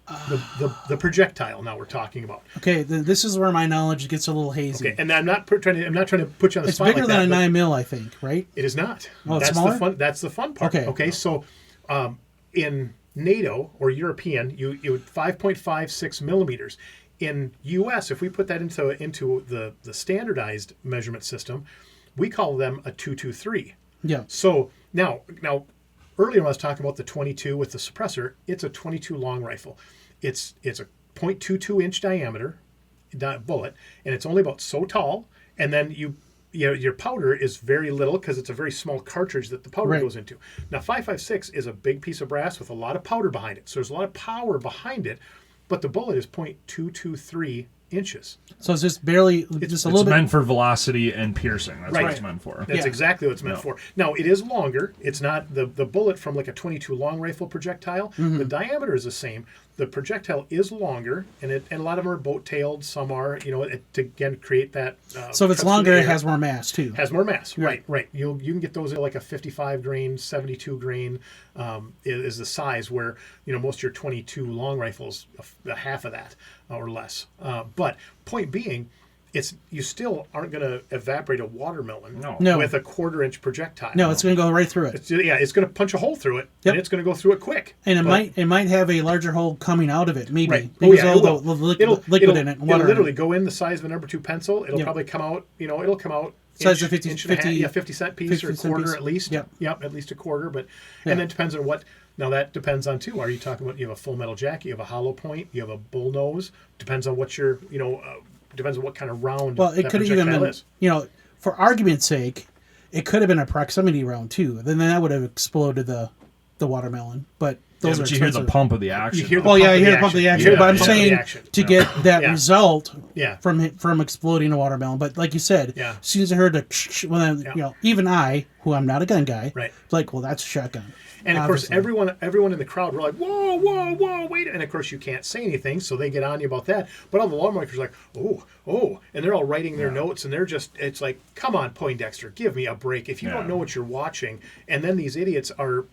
The projectile now we're talking about. Okay, this is where my knowledge gets a little hazy. Okay, and I'm not trying to put you on the It's spot bigger like than that, a 9mm, I think, right? It is not. Oh, it's that's smaller? That's the fun part. Okay. Okay. So, in NATO or European, you would 5.56 millimeters. In U.S., if we put that into the standardized measurement system, we call them a 223. Yeah. So now, earlier when I was talking about the 22 with the suppressor, it's a 22 long rifle. It's a .22 inch diameter bullet, and it's only about so tall. And then your powder is very little because it's a very small cartridge that the powder goes into. Now, .556 is a big piece of brass with a lot of powder behind it, so there's a lot of power behind it. But the bullet is .223 inches. So it's just barely, just a little bit. It's meant for velocity and piercing. That's what it's meant for. That's exactly what it's meant for. Now, it is longer. It's not the bullet from like a .22 long rifle projectile. Mm-hmm. The diameter is the same. The projectile is longer, and a lot of them are boat-tailed. Some are, to again create that. So if it's longer, it has more mass too. Has more mass, right? You can get those at like a 55 grain, 72 grain is the size where most of your 22 long rifles a half of that or less. But point being, you still aren't going to evaporate a watermelon with a 1/4-inch projectile. No, it's going to go right through it. It's going to punch a hole through it, and it's going to go through it quick. And it might have a larger hole coming out of it, maybe. Right. Because all the liquid in it. It'll literally go in the size of a number 2 pencil. It'll probably come out. It'll come out. Size of 50 cent piece or a quarter at least. Yep, at least a quarter. But and then it depends on what. Now that depends on too. Are you talking about you have a full metal jacket, you have a hollow point, you have a bull nose? Depends on what your depends on what kind of round. Well, it could have even been, for argument's sake, it could have been a proximity round too. Then that would have exploded the watermelon. But those are you hear the pump of the action. You hear the pump of the action. But I'm saying to get that result from exploding a watermelon. But like you said, as soon as I heard the even I, who I'm not a gun guy, like, well, that's a shotgun. And of course, everyone in the crowd were like, whoa, whoa, whoa, wait. And of course, you can't say anything, so they get on you about that. But all the lawmakers are like, oh. And they're all writing their notes, and it's like, come on, Poindexter, give me a break. If you don't know what you're watching, and then these idiots are,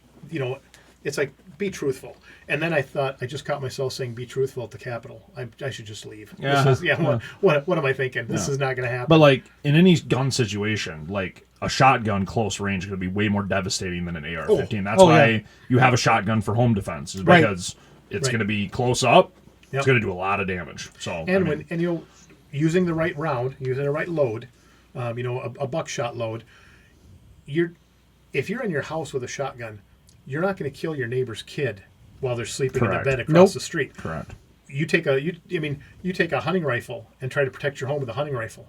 it's like, be truthful. And then I thought, I just caught myself saying, be truthful at the Capitol. I should just leave. What am I thinking? This is not going to happen. But like, in any gun situation, like, a shotgun close range is going to be way more devastating than an AR-15. That's why you have a shotgun for home defense, is because it's going to be close up. It's going to do a lot of damage. So using the right round, using the right load, a buckshot load, if you're in your house with a shotgun, you're not going to kill your neighbor's kid while they're sleeping Correct. in a bed across Nope. the street. Correct. You take a hunting rifle and try to protect your home with a hunting rifle.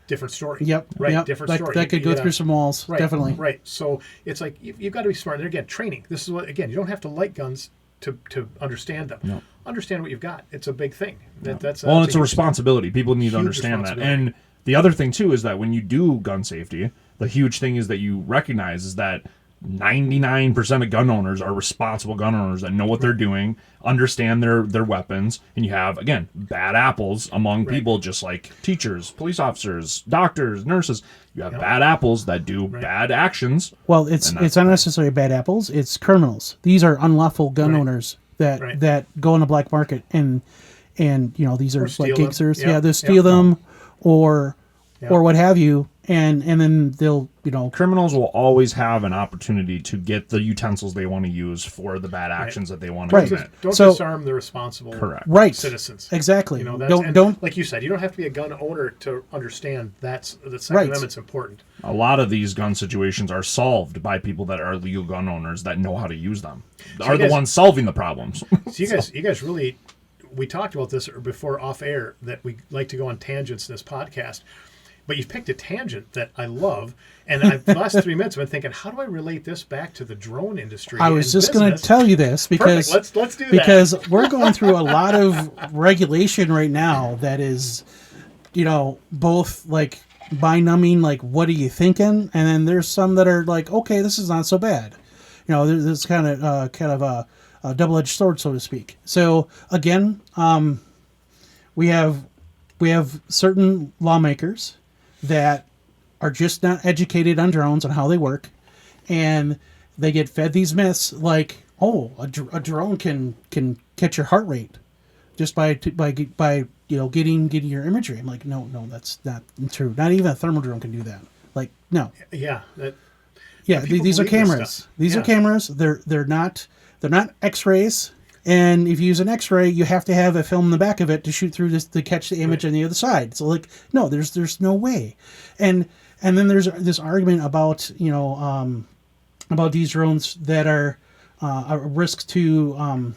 Different story. Yep. Right. Yep. Different that, story. That could go through some walls. Right, Definitely. Right. So it's like you've got to be smart. And again, training. This is what, again, you don't have to like guns to understand them. No. Understand what you've got. It's a big thing. That's Well, and that's it's a responsibility. People need to huge understand that. responsibility. And the other thing too is that when you do gun safety, the huge thing is that you recognize is that 99% of gun owners are responsible gun owners that know what they're doing, understand their weapons, and you have, again, bad apples among people, just like teachers, police officers, doctors, nurses. You have bad apples that do bad actions. Well, it's not necessarily bad apples. It's criminals. These are unlawful gun owners that go on the black market and these are like gangsters. them. They'll steal them or what have you, and then they'll Criminals will always have an opportunity to get the utensils they want to use for the bad actions that they want to commit. Don't So- disarm the responsible citizens. Exactly. That's, Don't like you said, you don't have to be a gun owner to understand the Second Right. Amendment's important. A lot of these gun situations are solved by people that are legal gun owners that know how to use them. Are the ones solving the problems. So you guys really, we talked about this before off air that we like to go on tangents in this podcast. But you've picked a tangent that I love, and the last 3 minutes I've been thinking, how do I relate this back to the drone industry? I was just going to tell you this because let's do that. because we're going through a lot of regulation right now that is, both like mind-numbing, like what are you thinking, and then there's some that are like, okay, this is not so bad. There's kind of a double-edged sword, so to speak. So again, we have certain lawmakers that are just not educated on drones and how they work, and they get fed these myths like, oh, a drone can catch your heart rate just by getting your imagery. I'm like, no, that's not true. Not even a thermal drone can do that. Like, no. Yeah. These are cameras. These are cameras. They're not X-rays. And if you use an X-ray, you have to have a film in the back of it to shoot through this to catch the image on the other side. So like, no, there's no way. And then there's this argument about about these drones that are a risk to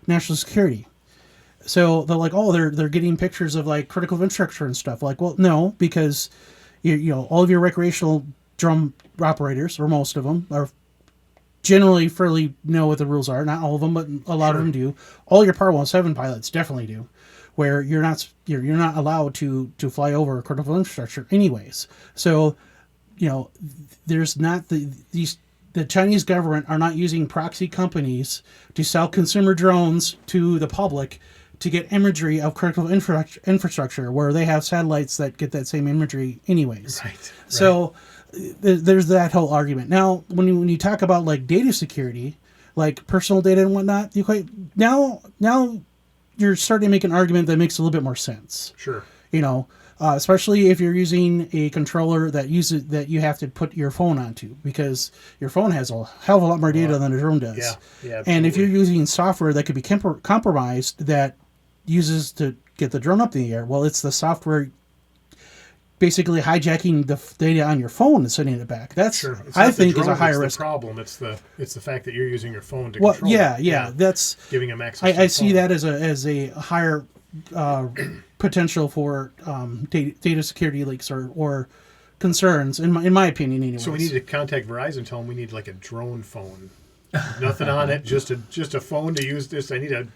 national security. So they're like, oh, they're getting pictures of like critical infrastructure and stuff. Like, well, no, because all of your recreational drone operators, or most of them, are generally fairly know what the rules are. Not all of them, but a lot of them do. All your Part 107 pilots definitely do, where you're not allowed to fly over critical infrastructure anyways. So, there's not the Chinese government are not using proxy companies to sell consumer drones to the public to get imagery of critical infrastructure where they have satellites that get that same imagery anyways. Right. So there's that whole argument. Now, when you talk about like data security, like personal data and whatnot, now you're starting to make an argument that makes a little bit more sense. Sure. Especially if you're using a controller that you have to put your phone onto, because your phone has a hell of a lot more data than a drone does. Yeah. And if absolutely. you're using software that could be compromised that uses to get the drone up in the air, well, it's the software basically hijacking the data on your phone and sending it back. That's Sure. It's I not the think is drone a higher that's risk. the problem. It's the fact that you're using your phone to Well, control. yeah, it. that's giving them access. I see that as a higher potential for data security leaks or concerns in my opinion. Anyways. So we need to contact Verizon and tell them we need like a drone phone. Nothing on it, just a phone to use this. I need a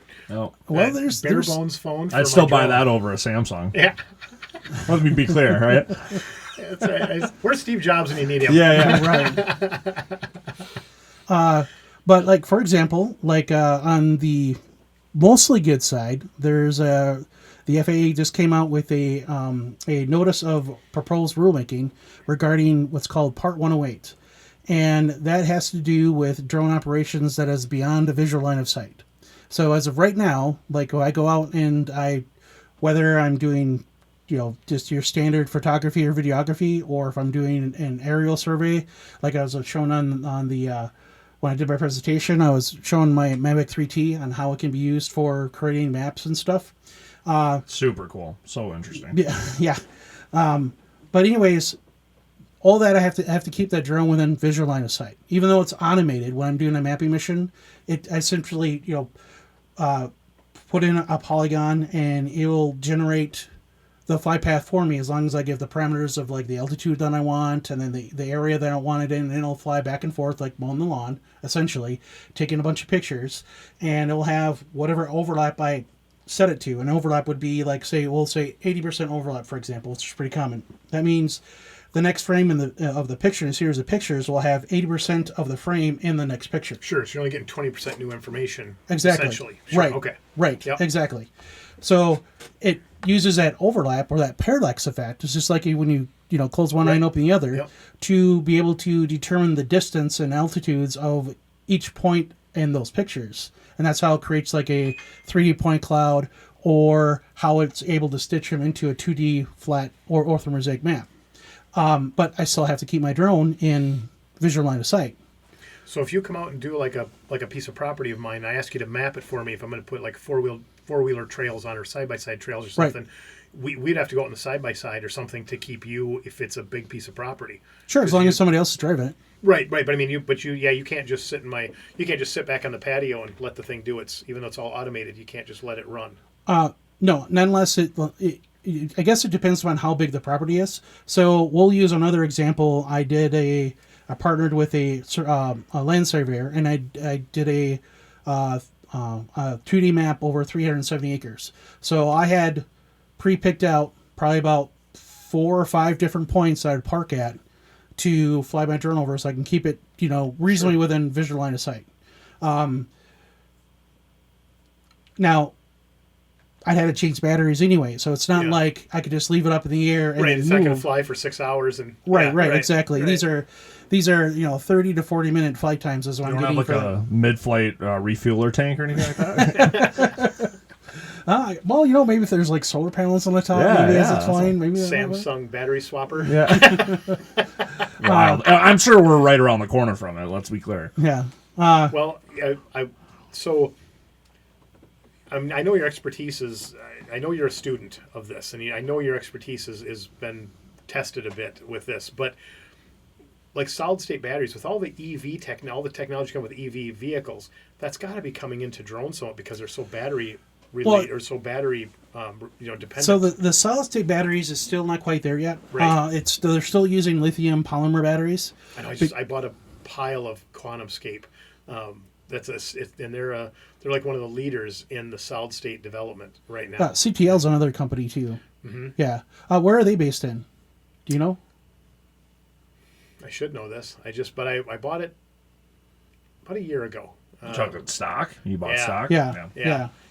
there's bare bones phone. For I'd still my buy drone. that over a Samsung. Yeah, Let me be clear, right? that's right. Where's Steve Jobs when you need him? Yeah. Right. But like for example, like on the mostly good side, there's the FAA just came out with a notice of proposed rulemaking regarding what's called Part 108, and that has to do with drone operations that is beyond the visual line of sight. So as of right now, like when I go out and whether I'm doing just your standard photography or videography, or if I'm doing an aerial survey, like I was shown on the when I did my presentation, I was showing my Mavic 3T on how it can be used for creating maps and stuff. Super cool. So interesting. Yeah. But anyways, all that I have to keep that drone within visual line of sight. Even though it's automated, when I'm doing a mapping mission, I essentially put in a polygon and it will generate the fly path for me as long as I give the parameters of like the altitude that I want and then the area that I want it in, and it'll fly back and forth like mowing the lawn, essentially, taking a bunch of pictures, and it'll have whatever overlap I set it to. An overlap would be like, we'll say 80% overlap, for example, which is pretty common. That means the next frame of the picture in a series of pictures will have 80% of the frame in the next picture. Sure, so you're only getting 20% new information. Exactly. Essentially. Sure. Right. Okay. Right. Yep. Exactly. So it uses that overlap or that parallax effect. It's just like when you close one eye and open the other, Yep. to be able to determine the distance and altitudes of each point in those pictures. And that's how it creates like a 3D point cloud, or how it's able to stitch them into a 2D flat or orthomosaic map. But I still have to keep my drone in visual line of sight. So if you come out and do like a piece of property of mine, I ask you to map it for me. If I'm going to put like four-wheeler trails on, or side-by-side trails or something, we'd have to go out in the side-by-side or something to keep you, if it's a big piece of property. Sure, as long as somebody else is driving it. Right. But I mean, you can't just sit back on the patio and let the thing do its. Even though it's all automated, you can't just let it run. No, not unless I guess it depends on how big the property is. So we'll use another example. I partnered with a land surveyor, and I did a 2D map over 370 acres. So I had pre-picked out probably about 4 or 5 different points that I'd park at to fly my drone over, so I can keep it, reasonably within visual line of sight. Now, I'd had to change batteries anyway, so it's not like I could just leave it up in the air and It's not going to fly for 6 hours and exactly. Right. These are 30 to 40 minute flight times is what I'm getting. You don't have like a mid-flight refueler tank or anything like that? Well, maybe if there's like solar panels on the top, maybe that's fine. Maybe Samsung battery swapper. Yeah. Wild. I'm sure we're right around the corner from it. Let's be clear. Yeah. Well, I know your expertise is. I know you're a student of this, and I know your expertise is been tested a bit with this. But like solid state batteries, with all the EV all the technology coming with EV vehicles, that's got to be coming into drones somewhat because they're so battery related or so battery dependent. So the solid state batteries is still not quite there yet. Right. They're still using lithium polymer batteries. I know. I bought a pile of QuantumScape. And they're like one of the leaders in the solid state development right now. CTL's another company too. Mm-hmm. Yeah. Where are they based in? Do you know? I should know this. I bought it about a year ago. Chocolate stock? You bought stock? Yeah.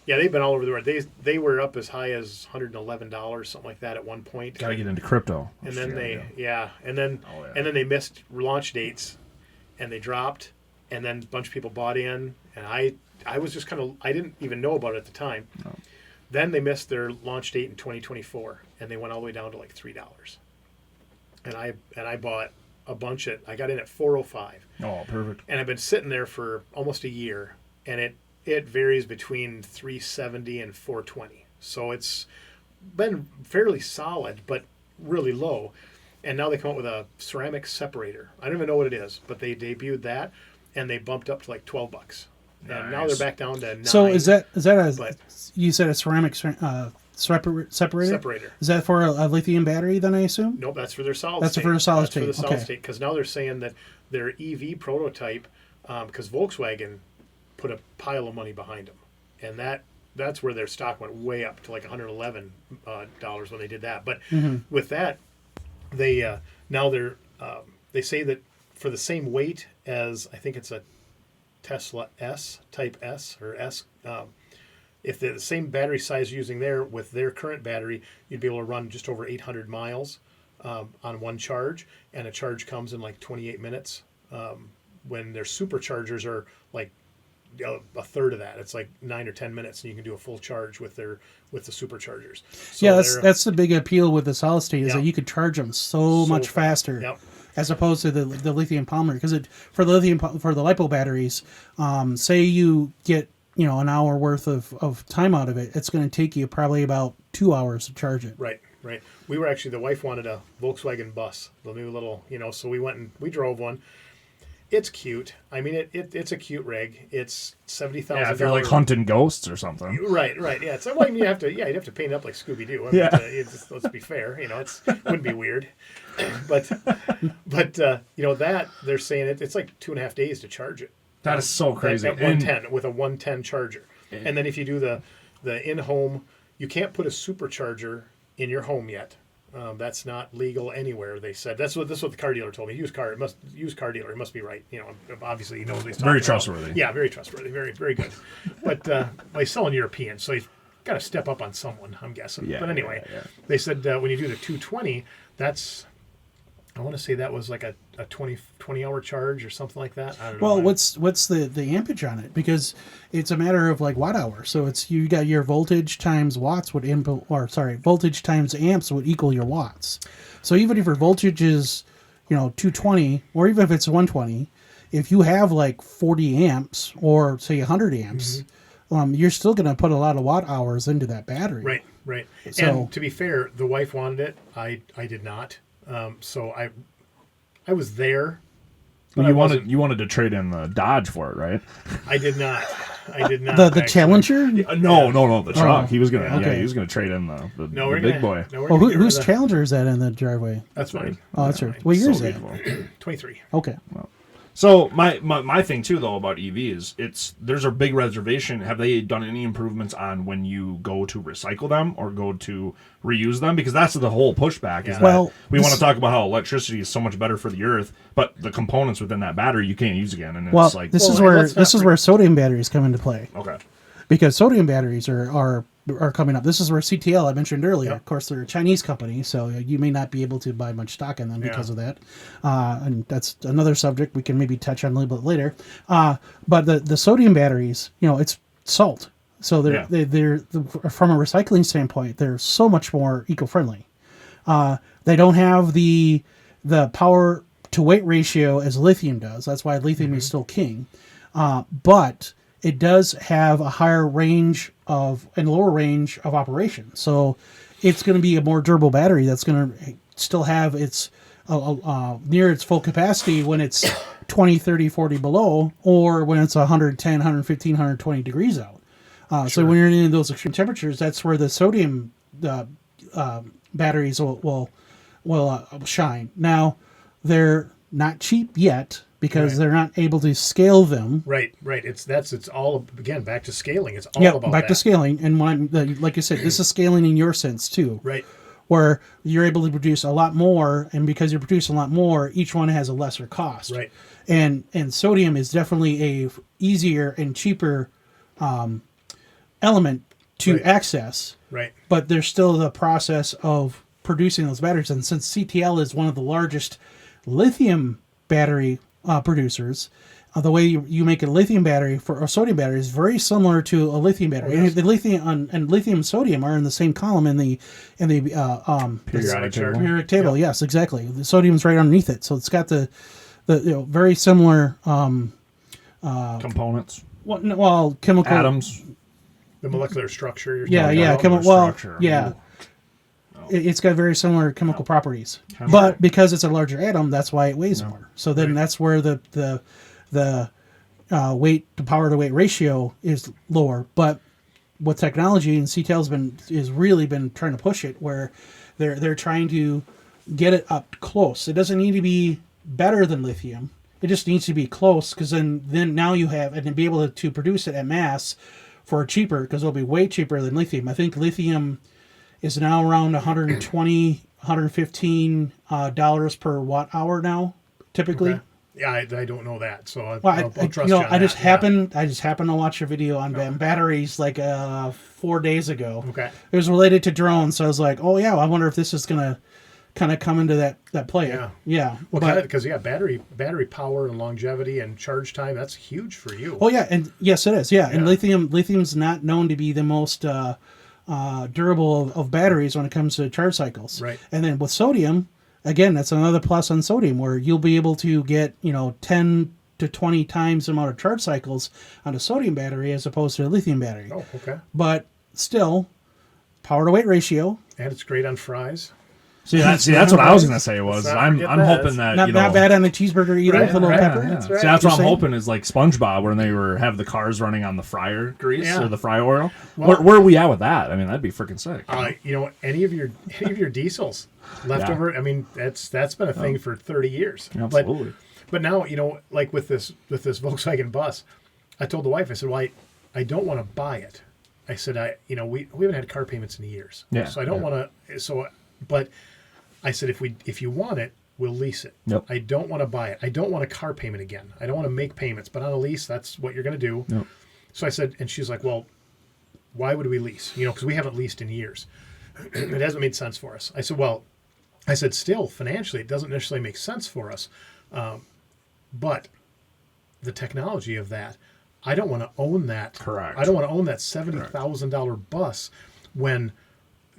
Yeah, they've been all over the world. They were up as high as $111, something like that, at one point. Got to get into crypto. And then and then they missed launch dates, and they dropped, and then a bunch of people bought in, and I was just I didn't even know about it at the time. No. Then they missed their launch date in 2024, and they went all the way down to like $3. And I bought a bunch I got in at 405. Oh, perfect. And I've been sitting there for almost a year, and it varies between 370 and 420. So it's been fairly solid, but really low. And now they come up with a ceramic separator. I don't even know what it is, but they debuted that, and they bumped up to like $12. Nice. And now they're back down to $9. So is that you said a ceramic separator? Separator. Is that for a lithium battery then, I assume? Nope, that's for their solid state. That's for the solid state. For the solid state, because now they're saying that their EV prototype, because Volkswagen put a pile of money behind them, and that's where their stock went way up to like $111 when they did that. But with that, they they say that for the same weight as, I think it's a Tesla S, Type S or S, if the same battery size using there with their current battery, you'd be able to run just over 800 miles on one charge, and a charge comes in like 28 minutes. When their superchargers are like a third of that, it's like 9 or 10 minutes, and you can do a full charge with the superchargers. So that's the big appeal with the solid state is that you could charge them so much faster. Yep. As opposed to the lithium polymer, because for the LiPo batteries, say you get an hour worth of time out of it, it's going to take you probably about 2 hours to charge it. Right. Right. We were actually, the wife wanted a Volkswagen bus, the new little, so we went and we drove one. It's cute. I mean, it's a cute rig. It's $70,000. Yeah, if you're like hunting ghosts or something. Right. Yeah. So well, you'd have to paint it up like Scooby Doo. Let's be fair. It wouldn't be weird. but that they're saying it's like 2.5 days to charge it. That is so crazy. At 110 with a 110 charger, and then if you do the in-home, you can't put a supercharger in your home yet. That's not legal anywhere. They said this is what the car dealer told me. Used car dealer. It must be right. Obviously he knows what he's talking very about. trustworthy. Yeah, very trustworthy. Very, very good. But he's selling European, so he's got to step up on someone, I'm guessing. Yeah, but anyway, they said when you do the 220, I want to say that was like a 20-hour charge or something like that. I don't know. Well, what's the ampage on it? Because it's a matter of like watt hour. So it's you got your voltage times watts voltage times amps would equal your watts. So even if your voltage is 220, or even if it's 120, if you have like 40 amps or say 100 amps, you're still going to put a lot of watt hours into that battery. Right. So, and to be fair, the wife wanted it. I did not. So I was there. But you wanted to trade in the Dodge for it, right? I did not. The Challenger? No, the truck. He was gonna okay. he was gonna trade in the big boy. No, Well, whose Challenger is that in the driveway? That's mine. Oh, that's right. What year is that? 23. Okay. So my thing too though about EVs, there's a big reservation. Have they done any improvements on when you go to recycle them or go to reuse them? Because that's the whole pushback. Is that we want to talk about how electricity is so much better for the earth, but the components within that battery you can't use again. And it's like this is where sodium batteries come into play. Okay. Because sodium batteries are coming up. This is where CTL I mentioned earlier. Of course, they're a Chinese company, so you may not be able to buy much stock in them because of that. And that's another subject we can maybe touch on a little bit later. But the sodium batteries, it's salt, so they're from a recycling standpoint, they're so much more eco-friendly. They don't have the power to weight ratio as lithium does. That's why lithium is still king. But it does have a higher range and lower range of operation. So it's going to be a more durable battery that's going to still have its near its full capacity when it's 20, 30, 40 below, or when it's 110, 115, 120 degrees out. So when you're in those extreme temperatures, that's where the sodium batteries will shine. Now, they're not cheap yet, because they're not able to scale them. Right. It's all again back to scaling. It's all about back to scaling. And like I said, this is scaling in your sense too. Right. Where you're able to produce a lot more, and because you produce a lot more, each one has a lesser cost. Right. And sodium is definitely a easier and cheaper element to access. Right. But there's still the process of producing those batteries, and since CTL is one of the largest lithium battery producers, the way you make a lithium battery for a sodium battery is very similar to a lithium battery. And the lithium and lithium and sodium are in the same column in the periodic table. Yes, exactly. The sodium's right underneath it, so it's got the very similar components. Well, chemical atoms, the molecular structure. Chemical. It's got very similar chemical properties, but because it's a larger atom, that's why it weighs more. So then that's where the weight to power to weight ratio is lower. But with technology, and CTL's has really been trying to push it, where they're trying to get it up close. It doesn't need to be better than lithium. It just needs to be close, because then now you have, and to be able to produce it at mass for cheaper, because it'll be way cheaper than lithium. I think lithium is now around $120, $115 per watt hour now, typically. Okay. Yeah, I don't know that, so I'll trust you. On I just happened to watch a video on batteries like 4 days ago. Okay, it was related to drones, so I was like, oh yeah, I wonder if this is gonna kind of come into that play. Yeah. Well, because battery power and longevity and charge time, that's huge for you. Oh yeah, and yes, it is. Yeah, and lithium's not known to be the most durable of batteries when it comes to charge cycles. Right. And then with sodium, again, that's another plus on sodium, where you'll be able to get 10 to 20 times the amount of charge cycles on a sodium battery as opposed to a lithium battery. Oh, okay. But still, power to weight ratio, And it's great on fries. See, that's what I was gonna say. Was Let's not I'm forget I'm that. hoping that Not, you know, not bad on a cheeseburger either Right, with a little right, pepper. yeah. Yeah. right. See, that's what I'm You're saying? hoping is like SpongeBob when they have the cars running on the fryer grease Yeah. or the fry oil. Well- where are we at with that? I mean, that'd be freaking sick. Any of your diesels leftover. I mean, that's been a thing for 30 years. Absolutely. But now, like with this Volkswagen bus, I told the wife, I said, well, I don't want to buy it. I said, we haven't had car payments in years. Yeah, So I don't want to. But I said, if you want it, we'll lease it. Yep. I don't want to buy it. I don't want a car payment again. I don't want to make payments. But on a lease, that's what you're going to do. Yep. So I said, and she's like, well, why would we lease? Because we haven't leased in years. It hasn't made sense for us. I said, still, financially, it doesn't necessarily make sense for us. But the technology of that, I don't want to own that. Correct. I don't want to own that $70,000 bus when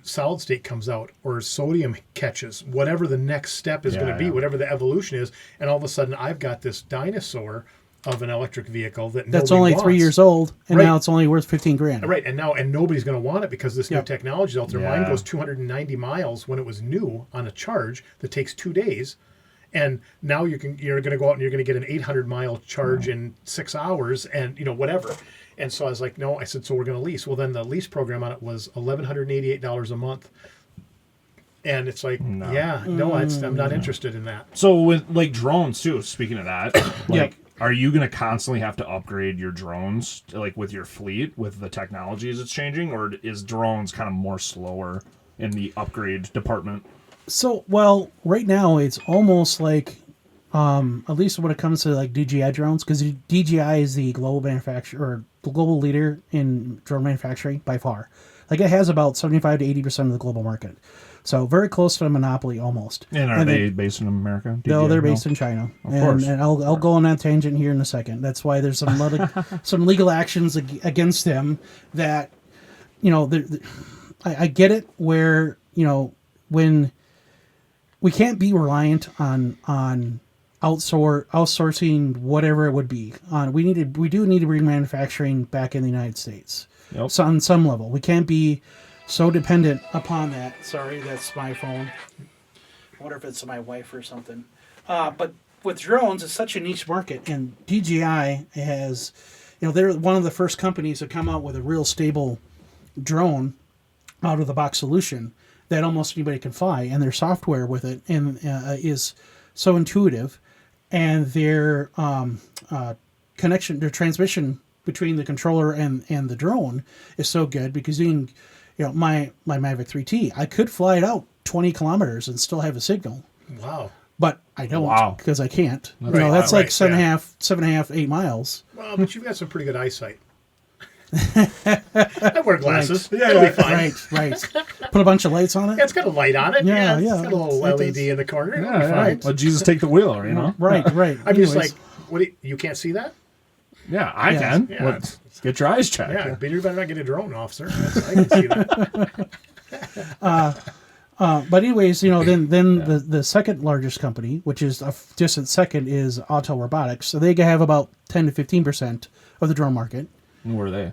solid state comes out or sodium catches, whatever the next step is going to be, whatever the evolution is. And all of a sudden, I've got this dinosaur of an electric vehicle That's nobody only wants. 3 years old, and Right. now it's only worth 15 grand. Right, and nobody's going to want it because this new Yep. technology is out there. Mine Yeah. goes 290 miles when it was new on a charge that takes 2 days, and now you're going to go out and you're going to get an 800-mile charge in 6 hours, and whatever. And so I was like, no. I said, so we're going to lease. Well, then the lease program on it was $1,188 a month, and it's like, I'm not interested in that. So with like drones too. Speaking of that, like, Yep. are you going to constantly have to upgrade your drones, like with your fleet, with the technologies it's changing, or is drones kind of more slower in the upgrade department? So, well, right now it's almost like, at least when it comes to like DJI drones, because DJI is the global manufacturer or the global leader in drone manufacturing by far. Like it has about 75 to 80% of the global market. So very close to a monopoly almost. And are they based in America? No, they're based in China. Of course. And I'll go on that tangent here in a second. That's why there's some legal actions against them that, I get it where, when we can't be reliant on outsourcing whatever it would be. We do need to bring manufacturing back in the United States. Yep. So on some level, we can't be so dependent upon that. Sorry, that's my phone. I wonder if it's my wife or something. But with drones, it's such a niche market, and DJI has, they're one of the first companies to come out with a real stable drone out of the box solution that almost anybody can fly, and their software with it is so intuitive, and their transmission between the controller and the drone is so good because you can, my Mavic 3T, I could fly it out 20 kilometers and still have a signal. Wow. But I don't because I can't. Right, That's right, like seven and a half, 8 miles. Well, but you've got some pretty good eyesight. I wear glasses. Right. It'll be fine. Right. Put a bunch of lights on it. Yeah, it's got a light on it. Yeah, It's yeah. got a little It LED does. in the corner. It'll be Yeah, fine. Let Jesus take the wheel, Right. I'm just Anyways. like, you can't see that? Yeah, I Yes. can. Yeah. Let's get your eyes checked. Yeah, but you better not get a drone, officer. I can see that. But anyways, then the second largest company, which is a distant second, is Autel Robotics. So they have about 10 to 15% of the drone market. And where are they?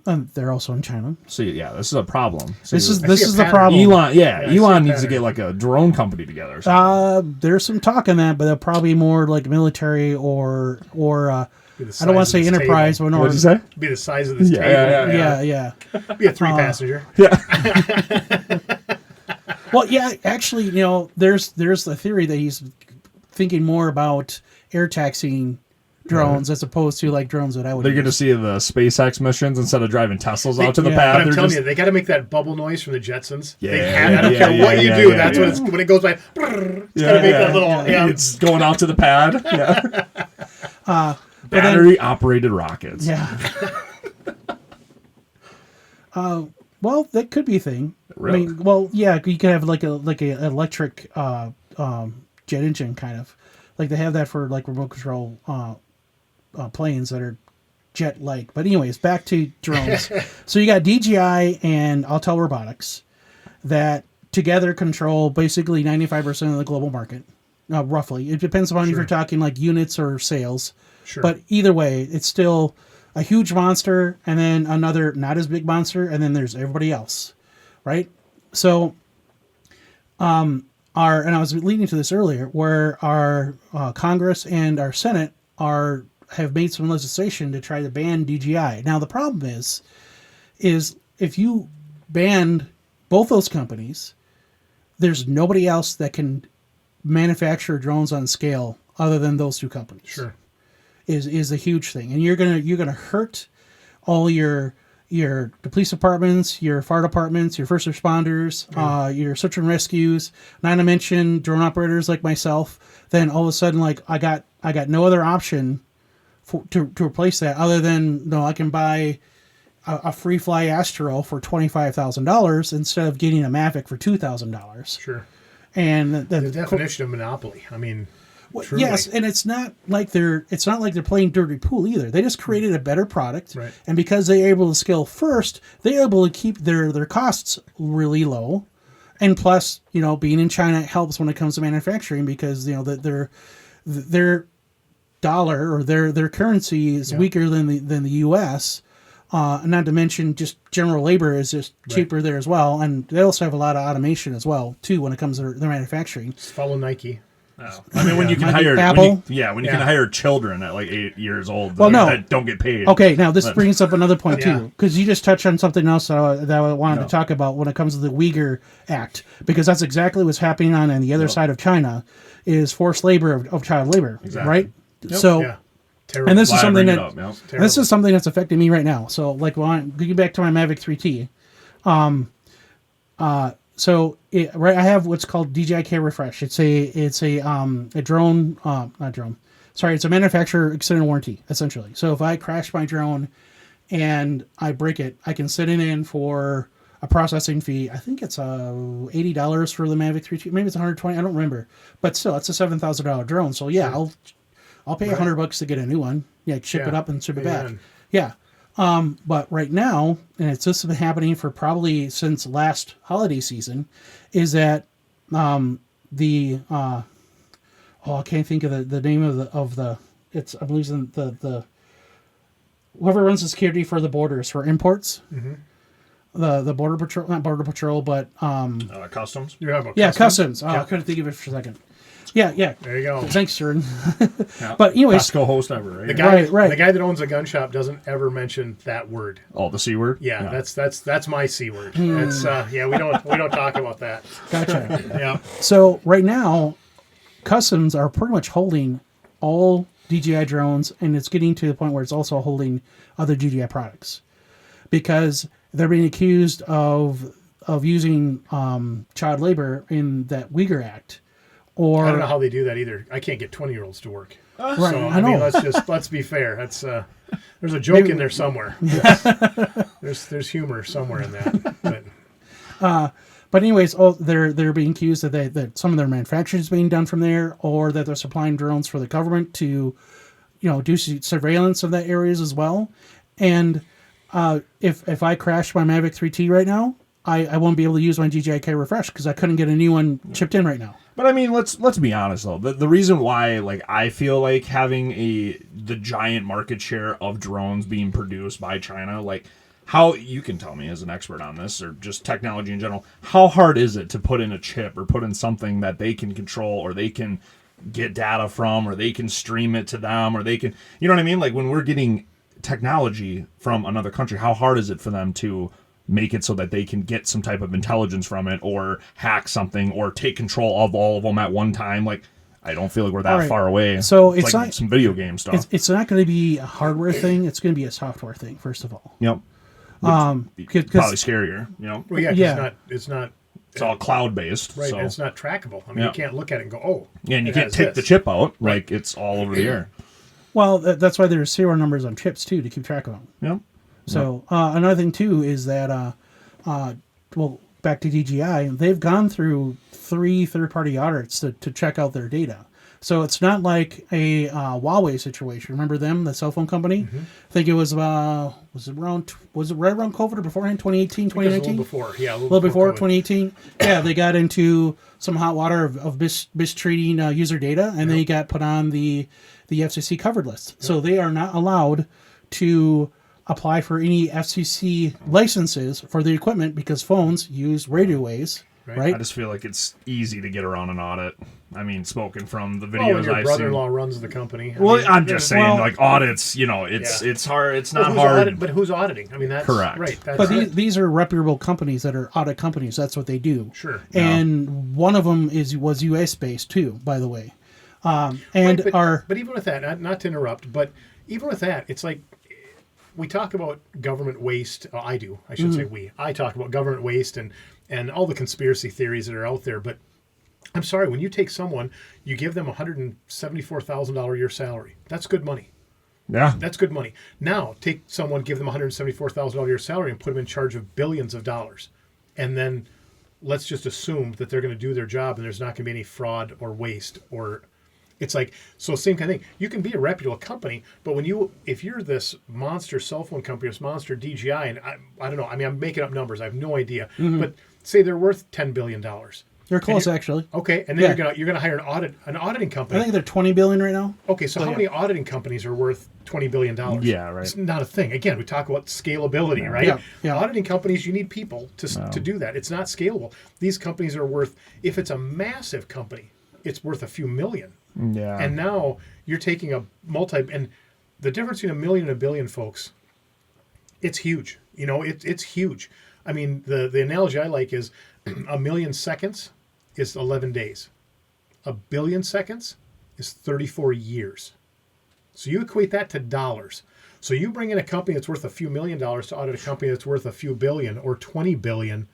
And they're also in China. See, yeah, this is a problem. See, This is see this a is the pattern. problem. Elon. I see Elon a needs to pattern. get like a drone company together. Or something. There's some talk on that, but they're probably more like military or Be the I don't want to size say of this enterprise, table. but What'd you say? Be the size of this Yeah, table. yeah. Be a 3-passenger. Well, yeah, actually, there's the theory that he's thinking more about air taxiing drones as opposed to like drones that I would. They're going to use. see the SpaceX missions instead of driving Teslas out to the Yeah. pad. But I'm They're telling just, you, they got to make that bubble noise from the Jetsons. Yeah, They have, I don't yeah, care yeah, what you yeah, do. yeah, That's yeah. what it's when it goes by. It's got to make that little. Yeah. It's going out to the pad. Yeah. Battery operated rockets. Yeah. Well, that could be a thing. Really? I mean, well, yeah, you could have like a electric jet engine kind of, like they have that for like remote control planes that are jet-like. But anyways, back to drones. So you got DJI and Autel Robotics that together control basically 95% of the global market, roughly. It depends upon if you're talking like units or sales. Sure. But either way, it's still a huge monster, and then another not as big monster, and then there's everybody else, right? So, and I was leading to this earlier, where our Congress and our Senate have made some legislation to try to ban DJI. Now, the problem is if you banned both those companies, there's nobody else that can manufacture drones on scale other than those two companies. Sure. Is a huge thing, and you're gonna hurt all the police departments, your fire departments, your first responders, your search and rescues. Not to mention drone operators like myself. Then all of a sudden, like I got no other option to replace that other than I can buy a free fly Astro for $25,000 instead of getting a Mavic for $2,000. Sure. And The definition of monopoly. I mean, truly. yes, and it's not like they're playing dirty pool either. They just created a better product, Right. and because they're able to scale first, they're able to keep their costs really low. And plus, being in China helps when it comes to manufacturing because their dollar or their currency is weaker than the U.S. Not to mention just general labor is just cheaper there as well, and they also have a lot of automation as well too when it comes to their manufacturing. Just follow Nike. Oh. I mean, when you can hire Apple? when you can hire children at like 8 years old, that don't get paid. Okay, now this brings up another point Yeah. too, because you just touched on something else that I wanted to talk about when it comes to the Uyghur Act, because that's exactly what's happening on the other side of China, is forced labor of child labor, right? So, Yeah. Terrible. and this is Why I something bring that it up, yeah. Terrible. this is something that's affecting me right now. So, like, getting back to my Mavic 3T, I have what's called DJI Refresh. It's a drone, not drone. Sorry, it's a manufacturer extended warranty essentially. So if I crash my drone and I break it, I can send it in for a processing fee. I think it's $80 for the Mavic 3T. Maybe it's $120. I don't remember, but still, it's a $7,000 drone. So yeah, I'll pay $100 to get a new one. Yeah, ship it up and ship it back. Amen. Yeah. But right now, and it's just been happening for probably since last holiday season, is that I can't think of the name of the I'm losing the whoever runs the security for the borders for imports. Mm-hmm. The border patrol, not border patrol, but Customs. You have a customs. I couldn't think of it for a second. Yeah. There you go. Thanks, Jordan. Yeah. But anyways, Costco host ever, right? The guy, Right. the guy that owns a gun shop doesn't ever mention that word. Oh, the C word. Yeah, that's my C word. That's we don't talk about that. gotcha. Yeah, So right now, customs are pretty much holding all DJI drones, and it's getting to the point where it's also holding other DJI products because they're being accused of using child labor in that Uyghur Act. Or I don't know how they do that either. I can't get 20-year-olds to work. right, So I know. let's be fair. That's there's a joke in there somewhere. There's humor somewhere in that. But anyways, they're being accused that some of their manufacturing is being done from there, or that they're supplying drones for the government to, do surveillance of that areas as well. And if I crash my Mavic 3T right now, I won't be able to use my DJI Refresh because I couldn't get a new one chipped in right now. But I mean, let's be honest though. The reason why I feel like having the giant market share of drones being produced by China, how you can tell me as an expert on this or just technology in general, how hard is it to put in a chip or put in something that they can control or they can get data from or they can stream it to them or they can, you know what I mean? Like when we're getting technology from another country, how hard is it for them to make it so that they can get some type of intelligence from it or hack something or take control of all of them at one time? I don't feel like we're that far away. So it's not some video game stuff. It's not going to be a hardware thing. It's going to be a software thing, first of all. Yep. Probably scarier. Well, yeah, 'cause Yeah. it's all cloud based. right. So. And it's not trackable. I mean, you can't look at it and go, oh. Yeah, and you it can't has take the this. chip out. It's all over the air. Well, that's why there's serial numbers on chips too to keep track of them. Yep. So another thing too is that back to DJI, they've gone through 3 third-party audits to check out their data. So it's not like a Huawei situation. Remember them, the cell phone company? Mm-hmm. I think it was was it right around COVID or beforehand, 2018, It was a 2019? little before. Yeah, A little before COVID. 2018. Yeah, they got into some hot water of mistreating user data, and they got put on the FCC covered list. So they are not allowed to apply for any FCC licenses for the equipment because phones use radio waves, right? I just feel like it's easy to get around an audit. I mean, spoken from the Well, videos when your I've brother-in-law runs the company. Well, mean, I'm just saying, well- like audits. It's hard. It's not hard. But who's auditing? I mean, that's Correct. right. That's But it. these are reputable companies that are audit companies. That's what they do. Sure. And one of them was U.S. based too, by the way. And Right, but even with that, not to interrupt, but even with that, it's like we talk about government waste. I do. I should say we. I talk about government waste and all the conspiracy theories that are out there. But I'm sorry, when you take someone, you give them $174,000 a year salary. That's good money. Yeah. That's good money. Now take someone, give them $174,000 a year salary, and put them in charge of billions of dollars, and then let's just assume that they're going to do their job and there's not going to be any fraud or waste or. It's like, so same kind of thing. You can be a reputable company, but if you're this monster cell phone company, this monster DJI, and I don't know, I mean, I'm making up numbers. I have no idea. But say they're worth $10 billion. they're close, actually. Okay, and then Yeah. you're gonna hire an auditing I company. think they're $20 billion right now. Okay, so how many auditing companies are worth $20 billion? Yeah, right. It's not a thing. Again, we talk about scalability, right? Yeah, yeah. Auditing companies, you need people to do that. It's not scalable. These companies are worth, if it's a massive company, it's worth a few million. Yeah. And now you're taking and the difference between a million and a billion, folks, it's huge. It's huge. I mean, the analogy I like is a million seconds is 11 days. A billion seconds is 34 years. So you equate that to dollars. So you bring in a company that's worth a few $1 million to audit a company that's worth a few billion or 20 billion.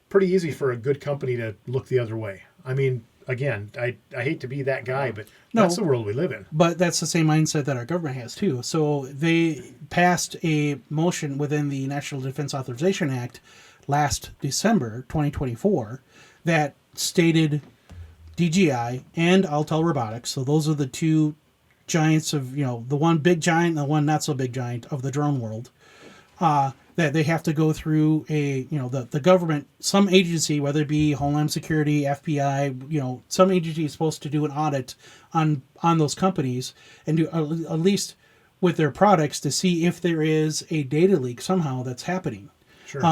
Pretty easy for a good company to look the other way. I mean, again, I hate to be that guy, but that's the world we live in. But that's the same mindset that our government has too. So they passed a motion within the National Defense Authorization Act last December 2024 that stated DJI and Altel Robotics. So those are the two giants of, the one big giant and the one not so big giant of the drone world. That they have to go through the government, some agency, whether it be Homeland Security, FBI, some agency is supposed to do an audit on those companies and do at least with their products to see if there is a data leak somehow that's happening. Sure.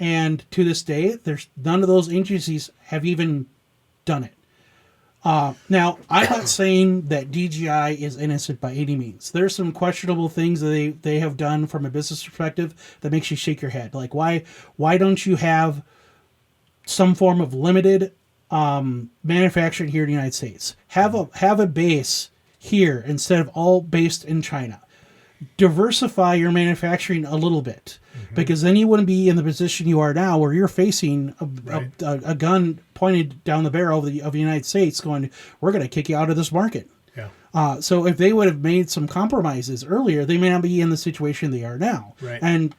And to this day, there's none of those agencies have even done it. Now, I'm not saying that DJI is innocent by any means. There's some questionable things that they have done from a business perspective that makes you shake your head. Like, why don't you have some form of limited manufacturing here in the United States? Have a base here instead of all based in China. Diversify your manufacturing a little bit, because then you wouldn't be in the position you are now, where you're facing a gun pointed down the barrel of the United States, going, "We're going to kick you out of this market." Yeah. So if they would have made some compromises earlier, they may not be in the situation they are now. Right. And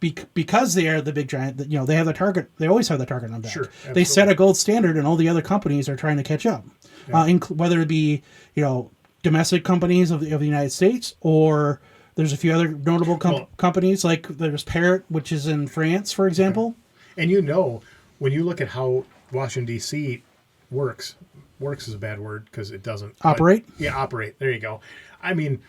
because they are the big giant, they have the target. They always have the target on back. Sure, They set absolutely. a gold standard, and all the other companies are trying to catch up. Whether it be domestic companies of the United States, or there's a few other notable companies, like there's Parrot, which is in France, for example. And when you look at how Washington, D.C. works is a bad word because it doesn't. Operate? Operate. There you go. I mean,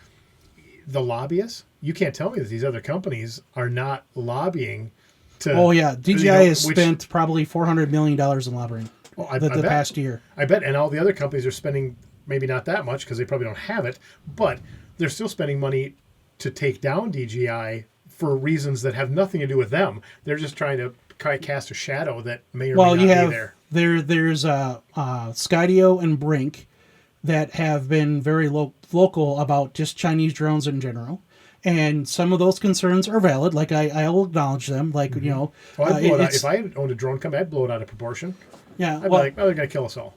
the lobbyists, you can't tell me that these other companies are not lobbying to. Oh, yeah. DJI has spent probably $400 million in lobbying I the bet. past year. I bet. And all the other companies are spending maybe not that much because they probably don't have it, but they're still spending money to take down DJI for reasons that have nothing to do with them. They're just trying to cast a shadow that may or may not be there. There's Skydio and Brink that have been very vocal about just Chinese drones in general. And some of those concerns are valid. Like, I will acknowledge them. Like, I'd blow it out. If I owned a drone company, I'd blow it out of proproportion. Yeah. I'd be like, they're going to kill us all.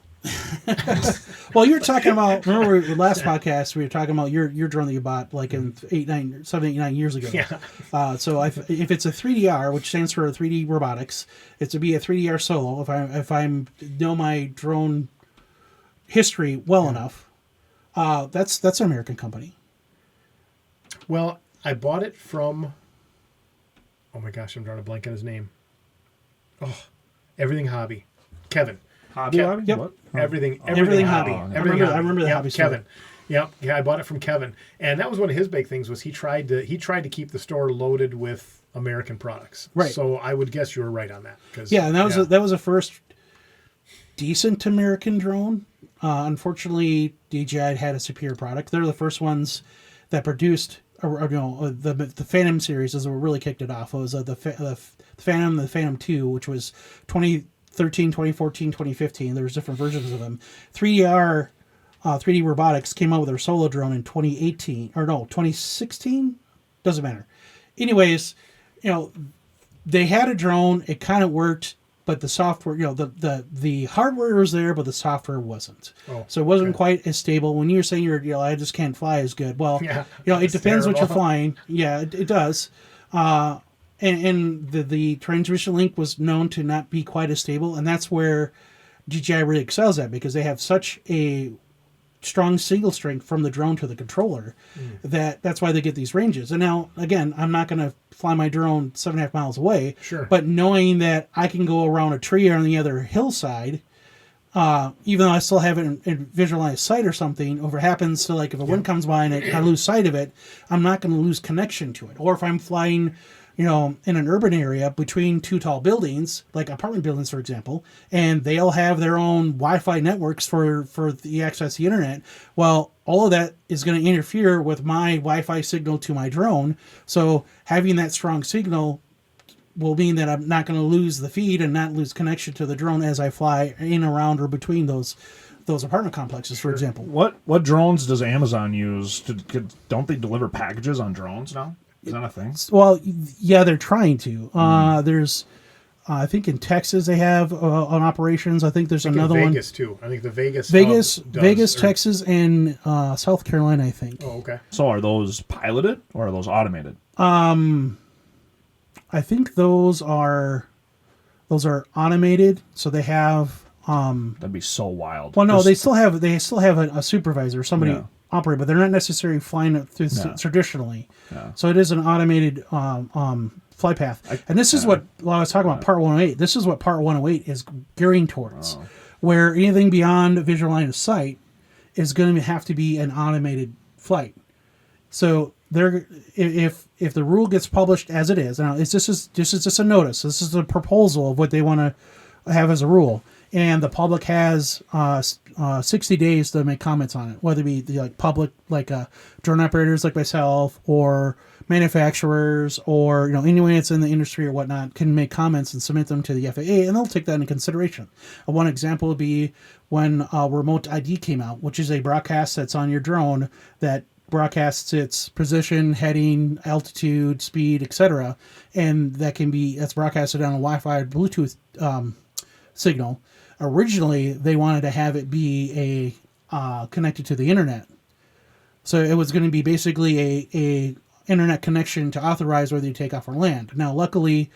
Well, you're talking about, remember the last podcast we were talking about your drone that you bought like in 7, 8, 9 years ago. Yeah. So if it's a 3DR, which stands for 3D robotics, it's to be a 3DR solo. If I know my drone history well enough, that's an American company. Well, I bought it from, oh my gosh, I'm drawing a blank on his name. Oh, Everything Hobby. Kevin. Hobby? Yep. What? Everything Hobby. Hobby. I remember the Yep, hobby store. Kevin. Yep. Yeah, I bought it from Kevin, and that was one of his big things. Was he tried to keep the store loaded with American products. Right. So I would guess you were right on that. Yeah, and that was a first decent American drone. Unfortunately, DJI had a superior product. They're the first ones that produced, the Phantom series is what really kicked it off. It was the Phantom, the Phantom 2, which was 2013, 2014, 2015. There's different versions of them. 3D Robotics came out with their solo drone in 2016? Doesn't matter. Anyways, they had a drone. It kind of worked, but the software, the hardware was there, but the software wasn't. Oh, so it wasn't quite as stable. When you're saying I just can't fly as good. Well, yeah, it depends terrible. what you're flying. Yeah, it does. And the transmission link was known to not be quite as stable, and that's where DJI really excels at, because they have such a strong signal strength from the drone to the controller that's why they get these ranges. And now, again, I'm not going to fly my drone 7.5 miles away, sure, but knowing that I can go around a tree on the other hillside, even though I still have it in visual line of sight or something, or if it happens to, like, if a wind comes by and I lose sight of it, I'm not going to lose connection to it. Or if I'm flying in an urban area between two tall buildings, like apartment buildings, for example, and they all have their own Wi-Fi networks for the access to the internet. Well, all of that is going to interfere with my Wi-Fi signal to my drone. So having that strong signal will mean that I'm not going to lose the feed and not lose connection to the drone as I fly in, around, or between those apartment complexes, for example. What drones does Amazon use? Don't they deliver packages on drones now? Is that a thing? Well, yeah, they're trying to. There's, I think in Texas they have on operations. I think there's another one. Vegas too. I think the Vegas, Texas, and South Carolina, I think. Oh, okay. So are those piloted or are those automated? I think those are automated. So they have. That'd be so wild. Well, no, they still have a supervisor, somebody. Yeah. Operate, but they're not necessarily flying it through traditionally. Yeah. So it is an automated flight path. And this is what I was talking about, Part 108. This is what Part 108 is gearing towards, where anything beyond visual line of sight is going to have to be an automated flight. So if the rule gets published as it is, now this is just a notice. This is a proposal of what they want to have as a rule. And the public has 60 days to make comments on it, whether it be public, drone operators like myself, or manufacturers, or anyone that's in the industry or whatnot can make comments and submit them to the FAA, and they'll take that into consideration. One example would be when Remote ID came out, which is a broadcast that's on your drone that broadcasts its position, heading, altitude, speed, etc., and that's broadcasted on a Wi-Fi or Bluetooth signal. Originally, they wanted to have it be connected to the internet, so it was going to be basically a internet connection to authorize whether you take off or land. Now, luckily,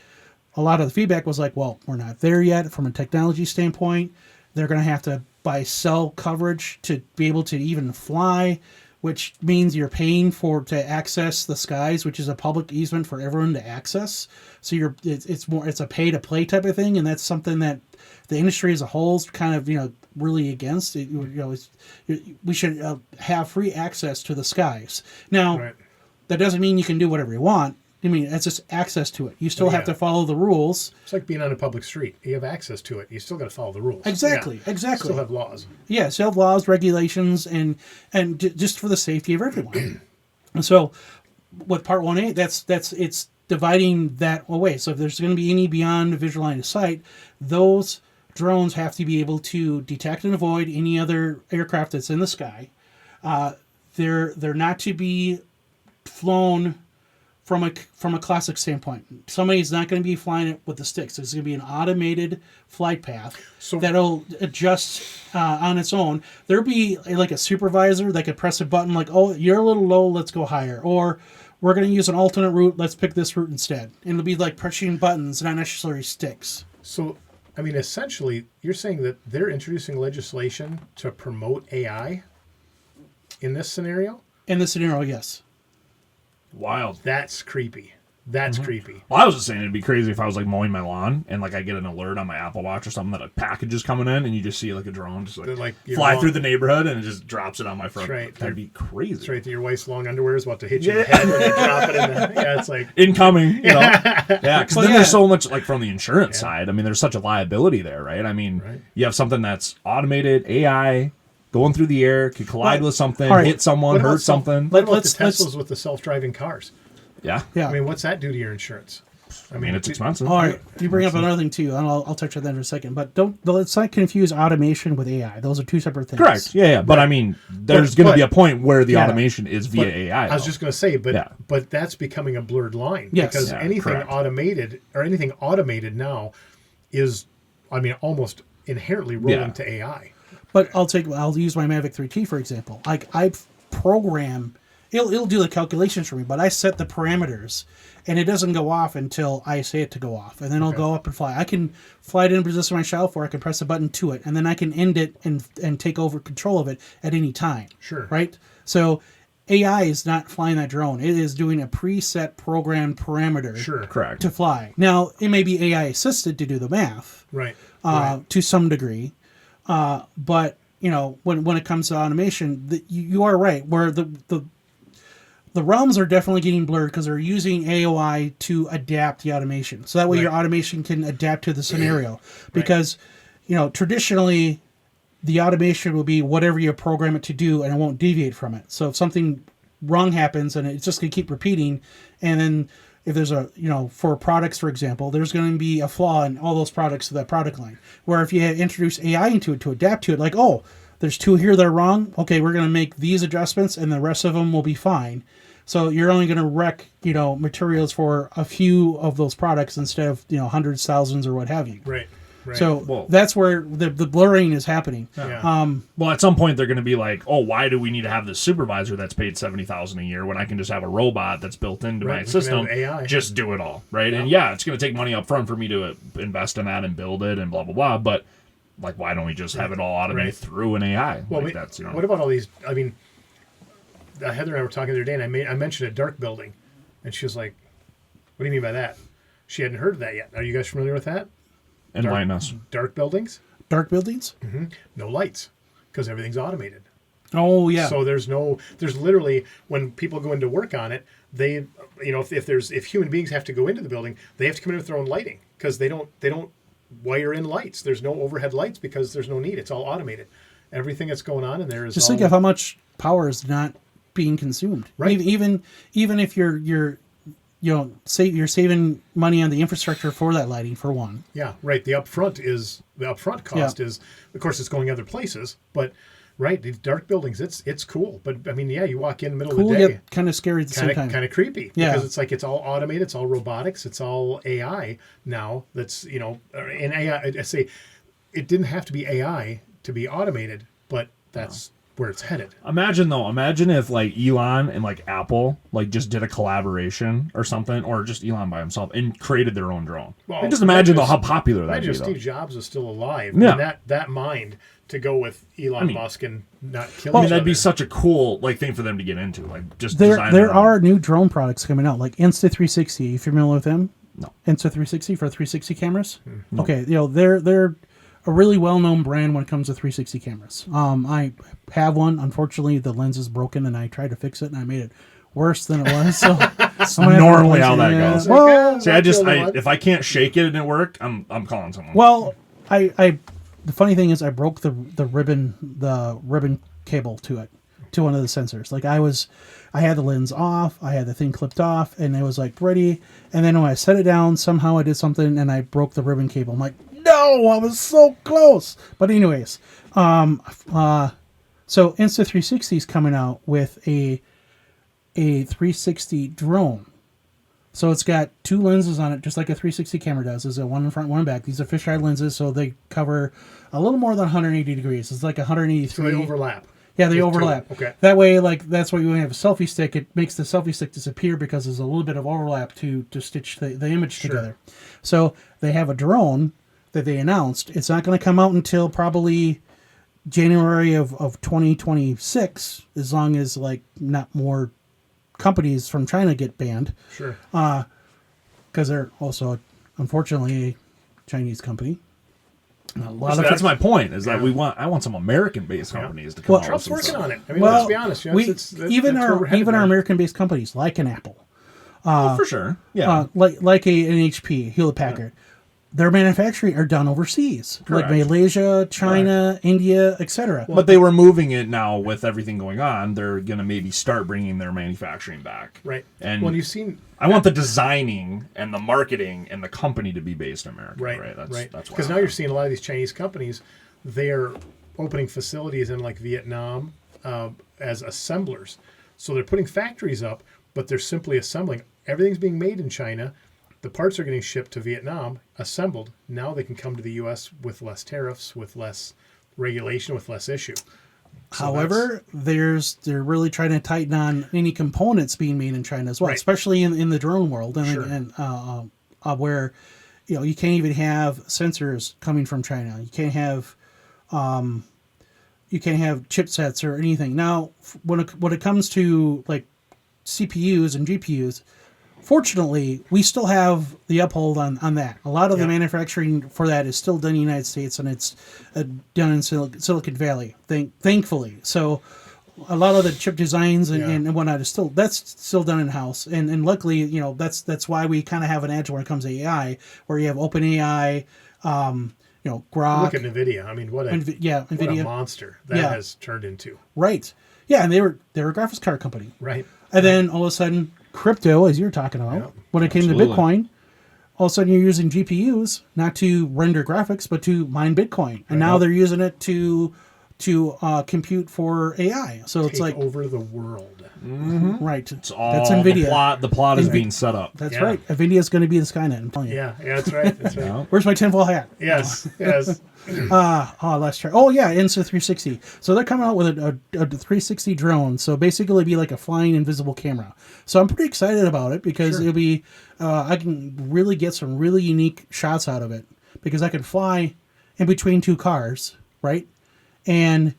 a lot of the feedback was like, "Well, we're not there yet from a technology standpoint. They're going to have to buy cell coverage to be able to even fly, which means you're paying to access the skies, which is a public easement for everyone to access. So it's a pay to play type of thing, and that's something that the industry as a whole is kind of really against. We should have free access to the skies. Now, That doesn't mean you can do whatever you want. I mean, it's just access to it. You still have to follow the rules. It's like being on a public street. You have access to it. You still got to follow the rules. Exactly. You still have laws. Yeah, still have laws, regulations, and just for the safety of everyone. And so, with Part 1A, it's dividing that away. So if there's going to be any beyond visual line of sight, those drones have to be able to detect and avoid any other aircraft that's in the sky. They're not to be flown from a classic standpoint. Somebody's not going to be flying it with the sticks. It's going to be an automated flight path that'll adjust on its own. There'll be like a supervisor that could press a button like, "Oh, you're a little low, let's go higher," or "We're going to use an alternate route, let's pick this route instead." And it'll be like pushing buttons, not necessarily sticks. So, I mean, essentially, you're saying that they're introducing legislation to promote AI in this scenario? In this scenario, yes. Wild. That's creepy. That's creepy. Well, I was just saying it'd be crazy if I was like mowing my lawn and like I get an alert on my Apple Watch or something that a package is coming in and you just see like a drone just like fly through the neighborhood and it just drops it on my front. Right. That'd be crazy. That's right. Your wife's long underwear is about to hit you in the head when you drop it in the, yeah, it's like incoming, you know. Yeah, because then there's so much like from the insurance side. I mean, there's such a liability there, right? I mean, you have something that's automated, AI, going through the air, could collide with something, hit someone, hurt something. What about the Teslas with the self-driving cars? Yeah. Yeah. I mean, what's that do to your insurance? I mean, it's expensive. All right, you bring up another thing too, and I'll touch on that in a second. But let's not confuse automation with AI. Those are two separate things. Correct. Yeah. But I mean, there's going to be a point where the automation is via AI. I was just going to say, but that's becoming a blurred line because anything automated or anything automated now is, I mean, almost inherently rolling to AI. But I'll use my Mavic 3T for example. Like I program. It'll do the calculations for me, but I set the parameters, and it doesn't go off until I say it to go off, and then it'll go up and fly. I can fly it in a position on my shelf, or I can press a button to it, and then I can end it and take over control of it at any time. Sure. Right? So AI is not flying that drone. It is doing a preset programmed parameter correct. to fly. Now, it may be AI assisted to do the math. Right. To some degree. But, you know, when it comes to automation, you are right, where the realms are definitely getting blurred because they're using AOI to adapt the automation. So that way your automation can adapt to the scenario. Because, you know, traditionally the automation will be whatever you program it to do and it won't deviate from it. So if something wrong happens and it's just going to keep repeating, and then if there's for products, for example, there's going to be a flaw in all those products of that product line. Where if you introduce AI into it to adapt to it, like, oh, there's two here that are wrong. Okay, we're going to make these adjustments and the rest of them will be fine. So you're only going to wreck, materials for a few of those products instead of, hundreds, thousands, or what have you. Right. So that's where the blurring is happening. Yeah. Well, at some point they're going to be like, oh, why do we need to have this supervisor that's paid $70,000 a year when I can just have a robot that's built into my system, AI. just do it all, right? And it's going to take money up front for me to invest in that and build it and blah blah blah. But like, why don't we just have it all automated through an AI? Well, like that's what about all these? I mean, Heather and I were talking the other day, and I mentioned a dark building, and she was like, "What do you mean by that?" She hadn't heard of that yet. Are you guys familiar with that? Enlighten us. Dark buildings? Dark buildings? Mm-hmm. No lights, because everything's automated. Oh, yeah. So there's literally, when people go into work on it, they, if human beings have to go into the building, they have to come in with their own lighting, because they don't wire in lights. There's no overhead lights because there's no need. It's all automated. Everything that's going on in there is just think of how much power is not being consumed. Right. Even if you're saving money on the infrastructure for that lighting, for one. Yeah, right. The upfront cost is, of course, it's going other places, but these dark buildings, it's cool. But I mean, you walk in the middle of the day, kind of scary at the same time. Kind of creepy. Yeah. Because it's like it's all automated, it's all robotics, it's all AI now. That's and AI. I say it didn't have to be AI to be automated, but that's where it's headed. Imagine if like Elon and like Apple like just did a collaboration or something, or just Elon by himself and created their own drone. Well, just imagine how popular that'd be. Imagine if Steve Jobs was still alive. Yeah. I mean, that mind to go with Elon Musk and not kill. That'd be such a cool thing for them to get into. Like just there are new drone products coming out, like Insta360. You familiar with them? No. Insta360 for 360 cameras. No. Okay, they're a really well-known brand when it comes to 360 cameras. I have one. Unfortunately, the lens is broken, and I tried to fix it, and I made it worse than it was. So that's normally how that goes. Well, see, if I can't shake it and it work, I'm calling someone. Well, the funny thing is, I broke the ribbon cable to one of the sensors. Like I had the lens off, I had the thing clipped off, and it was like ready. And then when I set it down, somehow I did something, and I broke the ribbon cable. I'm like, no, I was so close. But anyways, so Insta360 is coming out with a 360 drone. So it's got two lenses on it, just like a 360 camera does. There's one in front, one in back. These are fisheye lenses, so they cover a little more than 180 degrees. It's like 183. So they overlap. Yeah, they overlap. Okay. That way, that's why you have a selfie stick. It makes the selfie stick disappear because there's a little bit of overlap to stitch the image together. So they have a drone that they announced. It's not going to come out until probably January of 2026, as long as not more companies from China get banned. Sure. because they're also, unfortunately, a Chinese company. A lot of That's my point. Is that I want some American-based companies to come out. Trump's with some working stuff. on it. I mean, Well, let's be honest. You know, even that's where we're headed our there. American-based companies, like an Apple, Oh, for sure. Yeah. like an HP, Hewlett Packard, their manufacturing are done overseas, Correct. like Malaysia, China, India, etc. But they were moving it now with everything going on. They're going to maybe start bringing their manufacturing back. Right. And well, you've seen. I want the designing and the marketing and the company to be based in America. Right. That's why. Because now you're seeing a lot of these Chinese companies, they're opening facilities in like Vietnam as assemblers. So they're putting factories up, but they're simply assembling. Everything's being made in China. The parts are getting shipped to Vietnam, assembled. Now they can come to the U.S. with less tariffs, with less regulation, with less issue. So However, they're really trying to tighten on any components being made in China as well, Right. especially in the drone world, and, Sure. where you can't even have sensors coming from China. You can't have chipsets or anything. Now, when it comes to like CPUs and GPUs, fortunately, we still have the uphold on that. A lot of the manufacturing for that is still done in the United States, and it's done in Silicon Valley, thankfully. So a lot of the chip designs and whatnot is still done in house, and luckily, that's why we kind of have an edge when it comes to AI, where you have OpenAI, Grok. Look at NVIDIA. I mean, what a NVIDIA monster that has turned into. Right. Yeah, and they were a graphics card company. Right. And then all of a sudden, crypto, as you were talking about, when it came to Bitcoin, all of a sudden you're using GPUs not to render graphics, but to mine Bitcoin. And now they're using it to compute for AI. So it's like over the world. right. It's all That's NVIDIA. The plot is being set up. That's right. NVIDIA is going to be the Skynet. I'm telling you. Yeah, that's right. That's right. Where's my tinfoil hat? Yes. Let's try. Oh yeah, Insta360. So they're coming out with a 360 drone. So basically, it'd be like a flying invisible camera. So I'm pretty excited about it because it'll be. I can really get some really unique shots out of it because I can fly in between two cars, right? And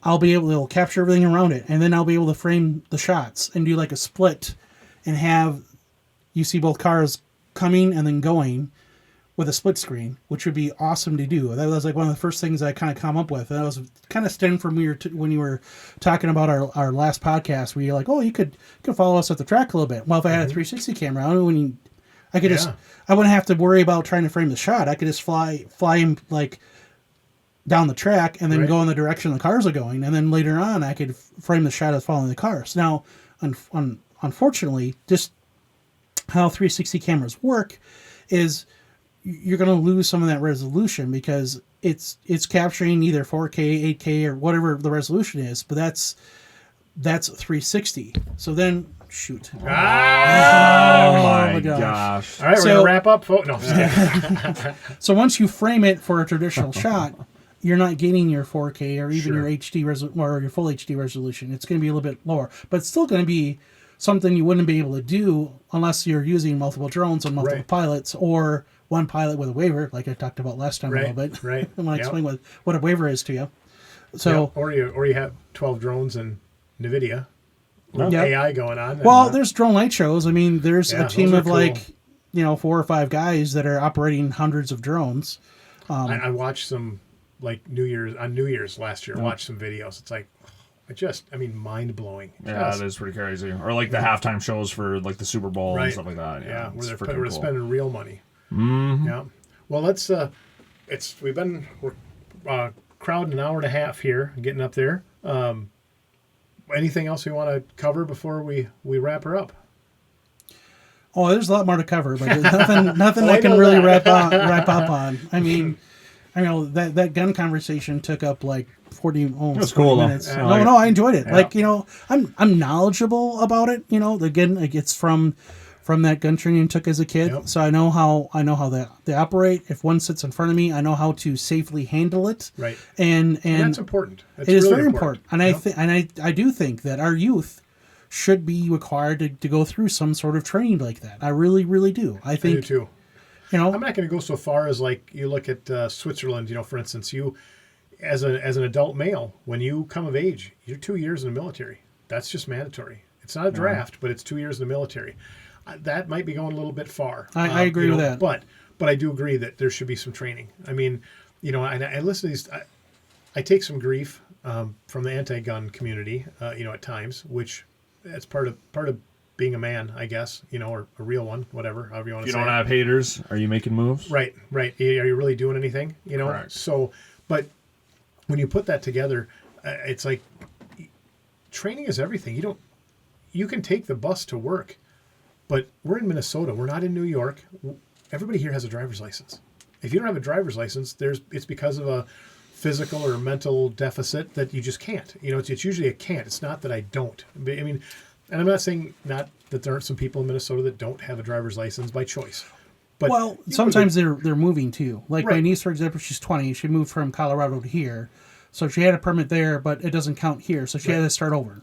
it'll capture everything around it, and then I'll be able to frame the shots and do like a split, and have you see both cars coming and then going with a split screen, which would be awesome to do. That was like one of the first things I kind of come up with. And that was kind of stemmed from when you were talking about our last podcast, where you're like, oh, you could follow us at the track a little bit. Well, if I had a 360 camera, I wouldn't have to worry about trying to frame the shot. I could just fly him like down the track and then go in the direction the cars are going. And then later on, I could frame the shot as following the cars. Now, unfortunately, just how 360 cameras work is you're going to lose some of that resolution because it's capturing either 4K, 8K, or whatever the resolution is, but that's 360. So then, shoot. Oh my gosh. All right, we're going to wrap up, folks. No, so once you frame it for a traditional shot, you're not getting your 4K or even your HD or your full HD resolution. It's going to be a little bit lower, but it's still going to be something you wouldn't be able to do unless you're using multiple drones and multiple pilots, or one pilot with a waiver, like I talked about last time a little bit. Right. I want to explain what a waiver is to you. So, or you have 12 drones and NVIDIA. AI going on. Well, there's drone light shows. I mean, there's a team of cool. 4 or 5 guys that are operating hundreds of drones. I watched some like New Year's last year. Watched some videos. It's like, mind blowing. Yeah, it is pretty crazy. Or like the halftime shows for like the Super Bowl and stuff like that. Yeah, where cool. we're spending real money. Mm-hmm. Yeah. Well, let's. We're crowding an hour and a half here, getting up there. Anything else we want to cover before we wrap her up? Oh, there's a lot more to cover, but there's nothing I can really wrap up on. I mean, that gun conversation took up like 40 almost cool, 40 minutes. Yeah, No, I enjoyed it. Yeah. I'm knowledgeable about it. Again, like it's from that gun training I took as a kid, so I know how they operate. If one sits in front of me, I know how to safely handle it. Right. And that's important. It is really very important. And I do think that our youth should be required to go through some sort of training like that. I really, really do. I think. I do too. I'm not going to go so far as like you look at Switzerland. For instance, you as an adult male, when you come of age, you're 2 years in the military. That's just mandatory. It's not a draft, but it's 2 years in the military. that might be going a little bit far. I agree with that. But I do agree that there should be some training. I mean, and I listen to these. I take some grief from the anti-gun community, at times, which that's part of being a man, I guess, or a real one, whatever, however you want to say. You don't have haters. Are you making moves? Right. Are you really doing anything? Correct. So, but when you put that together, it's like training is everything. You can take the bus to work, but we're in Minnesota. We're not in New York. Everybody here has a driver's license. If you don't have a driver's license, it's because of a physical or mental deficit that you just can't. It's usually a can't. It's not that I don't. I mean, and I'm not saying not that there aren't some people in Minnesota that don't have a driver's license by choice. But sometimes they're moving too. Like my Right. niece, for example, she's 20. She moved from Colorado to here. So she had a permit there, but it doesn't count here. So she had to start over.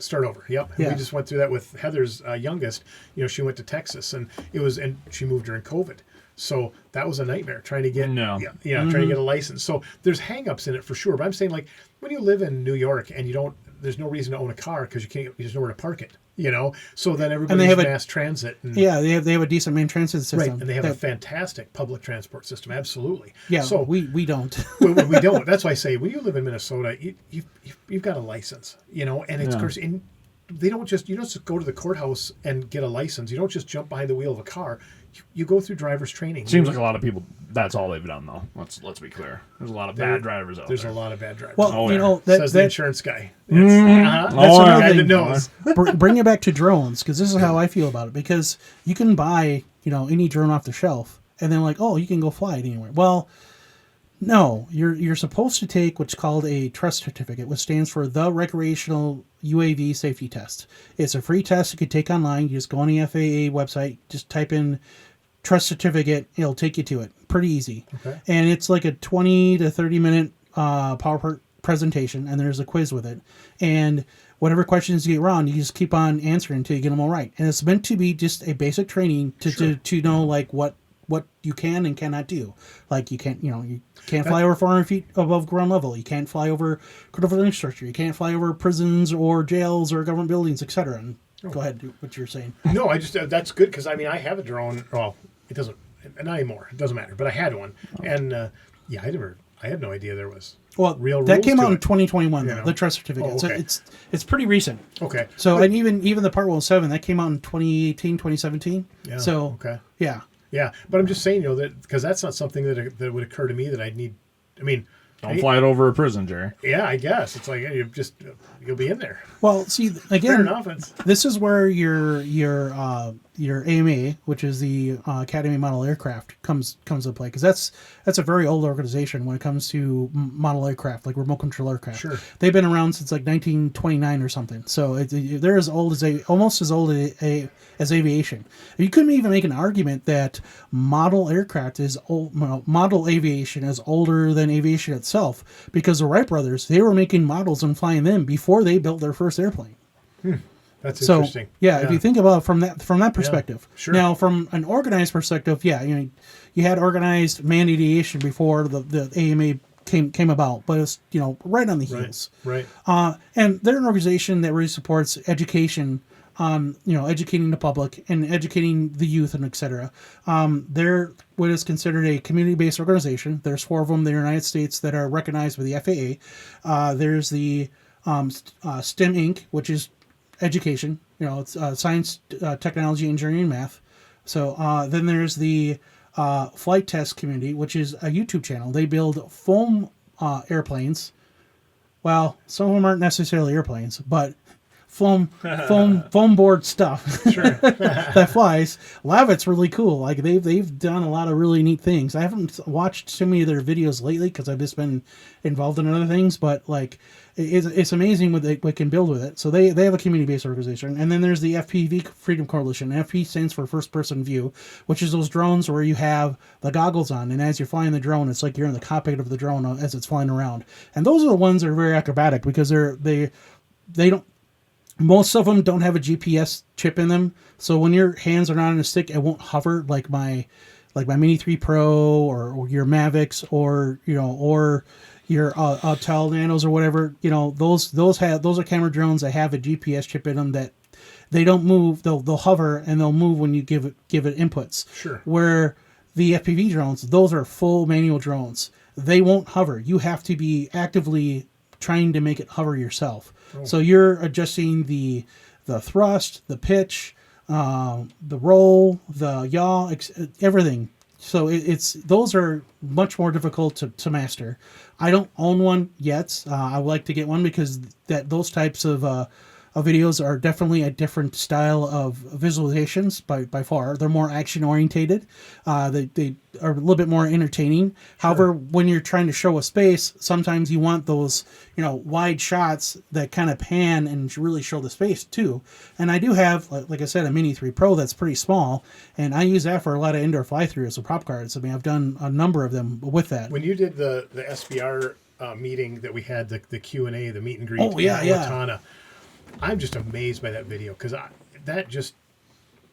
Yep. And we just went through that with Heather's youngest. She went to Texas, and she moved during COVID. So that was a nightmare trying to get trying to get a license. So there's hangups in it for sure. But I'm saying, like, when you live in New York and there's no reason to own a car because there's nowhere to park it. So then everybody's mass transit. And, they have a decent main transit system. Right, and they have a fantastic public transport system. Absolutely. Yeah, so we don't. we don't. That's why I say when you live in Minnesota, you've got a license. And it's of course you don't just go to the courthouse and get a license. You don't just jump behind the wheel of a car. You go through driver's training. Seems like a lot of people. That's all they've done, though. Let's be clear. There's a lot of bad drivers out there. There's a lot of bad drivers. Well, says the insurance guy. That's the another guy thing. that knows. Bring it back to drones, because this is how I feel about it. Because you can buy any drone off the shelf, and then you can go fly it anywhere. Well, no, you're supposed to take what's called a trust certificate, which stands for the Recreational UAV Safety Test. It's a free test you could take online. You just go on the FAA website, just type in trust certificate, it'll take you to it. Pretty easy. Okay. And it's like a 20 to 30 minute PowerPoint presentation, and there's a quiz with it. And whatever questions you get wrong, you just keep on answering until you get them all right. And it's meant to be just a basic training to know what you can and cannot do. Like you can't fly over 400 feet above ground level. You can't fly over critical infrastructure. You can't fly over prisons or jails or government buildings, etc. And go ahead, do what you're saying. No, I just that's good because I have a drone. Well, it doesn't not anymore. It doesn't matter. But I had one, and I had no idea there was real that rules came to out in it. 2021 though, the trust certificate. Oh, okay. So it's pretty recent. Okay. So and even the Part 107 that came out in 2018, 2017. Yeah. So okay. Yeah. Yeah, but I'm just saying, that because that's not something that would occur to me that I'd need. I mean, Don't fly it over a prison, Jerry. Yeah, I guess it's like you'll be in there. Well, see Fair again, enough. this is where your AMA, which is the Academy Model Aircraft, comes into play, because that's a very old organization when it comes to model aircraft, like remote control aircraft. Sure. They've been around since like 1929 or something. So they're as old as almost as old as aviation. You couldn't even make an argument that model aircraft is old. Model aviation is older than aviation itself, because the Wright brothers, they were making models and flying them before they built their first airplane. That's interesting. Yeah, if you think about it from that perspective. Sure. Now, from an organized perspective, you had organized manned aviation before the AMA came about, but it's right on the heels. Right. And they're an organization that really supports education on educating the public and educating the youth and etc. They're what is considered a community-based organization. There's 4 of them in the United States that are recognized by the FAA. There's the STEM Inc., which is education. It's science, technology, engineering, and math. So then there's the Flight Test Community, which is a YouTube channel. They build foam airplanes. Well, some of them aren't necessarily airplanes, but foam board stuff that flies. A lot of it's really cool. Like they've done a lot of really neat things. I haven't watched too many of their videos lately because I've just been involved in other things, but like it's amazing what they can build with it. So they have a community-based organization. And then there's the FPV Freedom Coalition. FP stands for first person view, which is those drones where you have the goggles on, and as you're flying the drone, it's like you're in the cockpit of the drone as it's flying around. And those are the ones that are very acrobatic, because they don't. Most of them don't have a GPS chip in them, so when your hands are not on a stick, it won't hover like my Mini 3 Pro or your Mavics or your Autel Nanos or whatever. Those are camera drones that have a GPS chip in them that They don't move. They'll hover and they'll move when you give it inputs. Sure. Where the FPV drones, those are full manual drones. They won't hover. You have to be actively trying to make it hover yourself. So you're adjusting the thrust, the pitch, the roll, the yaw, everything. So it's those are much more difficult to master. I don't own one yet. I would like to get one because those types of videos are definitely a different style of visualizations by far. They're more action orientated. They are a little bit more entertaining. However, when you're trying to show a space, sometimes you want those, wide shots that kind of pan and really show the space too. And I do have, like I said, a Mini 3 Pro that's pretty small, and I use that for a lot of indoor fly-throughs with prop cards. I mean, I've done a number of them with that. When you did the SBR meeting that we had, the Q&A, the meet and greet, Oh, yeah. Latana, I'm just amazed by that video because that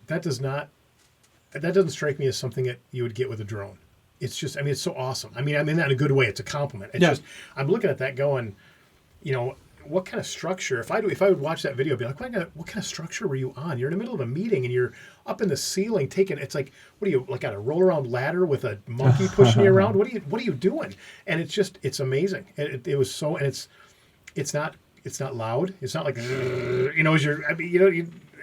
doesn't strike me as something that you would get with a drone. It's just, it's so awesome. I mean that in a good way. It's a compliment. It's just, I'm looking at that going, what kind of structure? If I would watch that video, I'd be like, what kind of structure were you on? You're in the middle of a meeting and you're up in the ceiling taking. It's like, what are you, like on a roll around ladder with a monkey pushing you around? What are you doing? And it's amazing. It was so, and it's not loud. It's not like,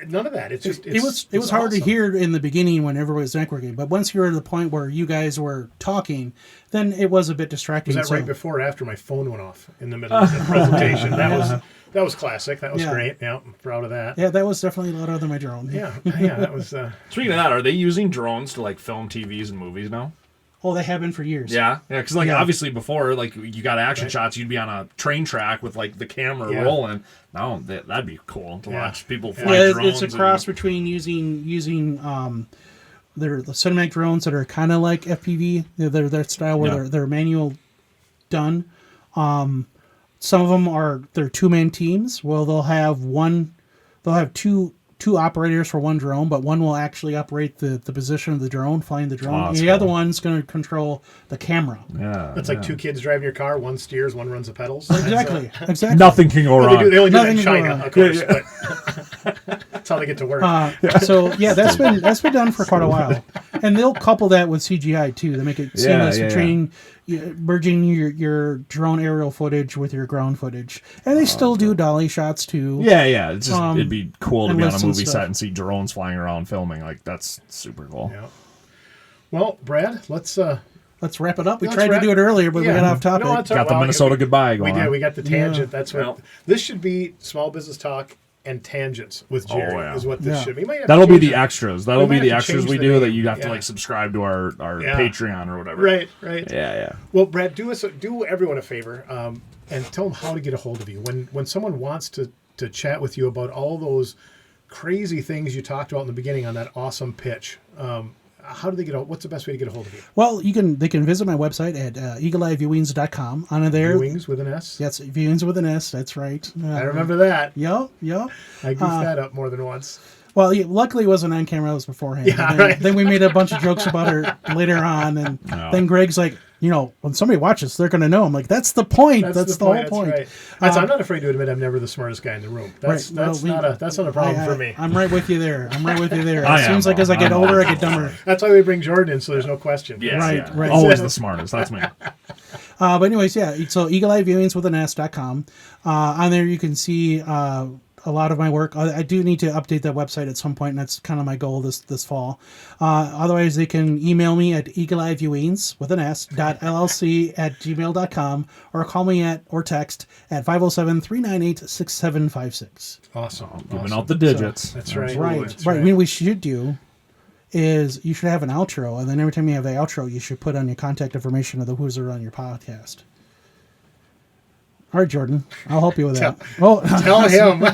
none of that. It's just, it was hard to hear in the beginning when everybody was networking, but once you were at the point where you guys were talking, then it was a bit distracting. Was that right before or after my phone went off in the middle of the presentation? That was classic. That was great. Yeah, I'm proud of that. Yeah, that was definitely louder than my drone. Yeah, that was. Speaking of that, are they using drones to like film TVs and movies now? Oh, they have been for years. Yeah, because obviously before, like you got action shots, you'd be on a train track with like the camera rolling. Now that'd be cool to watch people fly drones. It's a cross between using the cinematic drones that are kind of like FPV. They're that style where they're manual done. Some of them they're 2-man teams. Well, they'll have two operators for one drone, but one will actually operate the position of the drone, flying the drone. And the other one's going to control the camera. Yeah, that's like two kids driving your car. One steers, one runs the pedals. Exactly. Nothing can go wrong. They only do that in China, of course. But that's how they get to work. That's been done for quite a while, and they'll couple that with CGI too. They make it seamless between merging your drone aerial footage with your ground footage, and they still do dolly shots too. Yeah. It's just it'd be cool to be on a movie set and see drones flying around filming. Like that's super cool. Yeah. Well, Brad, let's wrap it up. We tried to do it earlier, but we got off topic. Got the Minnesota goodbye going. We did. We got the tangent. That's what this should be. Small business talk and tangents with Jerry is what this should be. That'll be the extras. That'll be the extras we do that you have to like subscribe to our Patreon or whatever. Right. Yeah. Well, Brad, do everyone a favor and tell them how to get a hold of you. When someone wants to chat with you about all those crazy things you talked about in the beginning on that awesome pitch, how do they what's the best way to get a hold of you? Well, they can visit my website at eagleeyeviewings.com. On there, Viewings with an S? Yes, Viewings with an S, that's right. I remember that. Yep. I goofed that up more than once. Well, luckily it wasn't on camera, it was beforehand. Yeah, then we made a bunch of jokes about her later on, and then Greg's like, when somebody watches, they're going to know. I'm like, that's the point. That's the whole point. Right. I'm not afraid to admit I'm never the smartest guy in the room. That's not a problem for me. I'm right with you there. It seems like as I get older, I get dumber. That's why we bring Jordan in, so there's no question. Yes, right. Always the smartest. That's me. But anyways, so eagleeyeviewings with an S.com. On there you can see a lot of my work. I do need to update that website at some point, and that's kind of my goal this fall. Otherwise, they can email me at eagleeyeviewings with an S .llc@gmail.com or call me or text at 507-398-6756. Awesome. Giving out the digits. So, that's right. Right. What we should do is you should have an outro, and then every time you have the outro, you should put on your contact information of the who's are on your podcast. All right, Jordan, I'll help you with that. Tell him.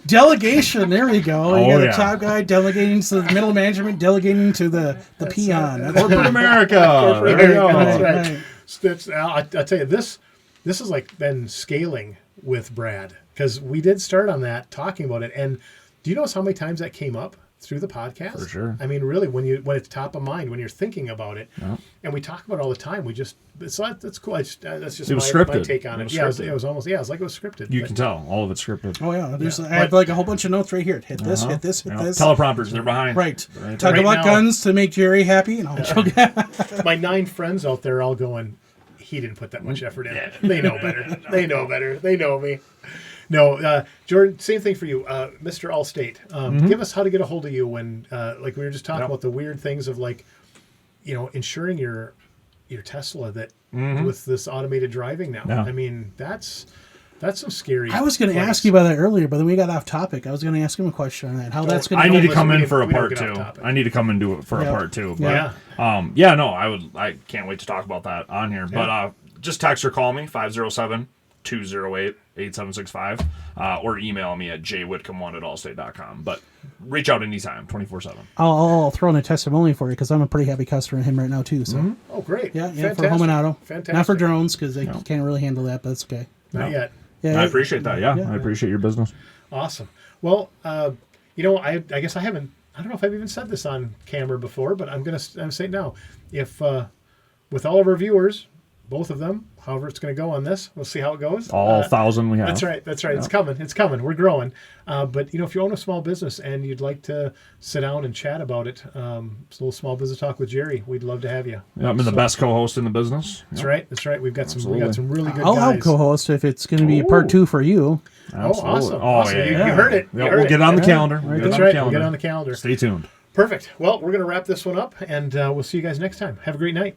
Delegation, there we go. You got a top guy delegating to the middle management, delegating to the peon. Corporate America. There you go. That's right. I'll tell you, this has like been scaling with Brad, because we did start on that, talking about it. And do you notice how many times that came up? through the podcast. For sure. I mean, really, when it's top of mind, when you're thinking about it, and we talk about it all the time. That's cool. That's just It was my scripted. take on it. Yeah, it was almost like it was scripted. You but- can tell all of it's scripted. Oh yeah, I have like a whole bunch of notes right here. Hit this, hit this, hit this. Teleprompters, they're behind. Right. Talk Right about now- guns to make Jerry happy. And My 9 friends out there all going, he didn't put that much effort in. They know better. They know better. They know me. No, Jordan, same thing for you. Mr. Allstate, give us how to get a hold of you when, like we were just talking about the weird things of like, insuring your Tesla that with this automated driving now. Yeah. I mean, that's some scary. I was going to ask you about that earlier, but then we got off topic. I was going to ask him a question on that. How that's going I to need to listen, come we in didn't- for a we don't part get off 2. topic. I need to come and do it for a Yeah. part 2. Yeah. But, I can't wait to talk about that on here. But just text or call me, 507-208-8765, or email me at jwhitcomb1@allstate.com. But reach out anytime, 24/7. I'll throw in a testimony for you because I'm a pretty happy customer in him right now too. So Oh, great. yeah, Fantastic. for home and auto. Fantastic. Not for drones because they can't really handle that, but that's okay. Not yet. Yeah, I appreciate that. Yeah, I appreciate your business. Awesome. Well, I guess I don't know if I've even said this on camera before, but I'm say it now. If with all of our viewers, both of them, however it's going to go on this, we'll see how it goes. All 1,000 we have. That's right. It's coming. We're growing. But if you own a small business and you'd like to sit down and chat about it, it's a little small business talk with Jerry. We'd love to have you. Yeah, I'm the best co-host in the business. That's right. We've got some Absolutely. really good I'll guys. help co-host if it's going to be part 2 for you. Absolutely. Oh, awesome. Oh, Awesome. yeah. You heard it. You Yeah, heard we'll it. get it on the calendar. That's right. We'll get it on the calendar. Stay tuned. Perfect. Well, we're going to wrap this one up, and we'll see you guys next time. Have a great night.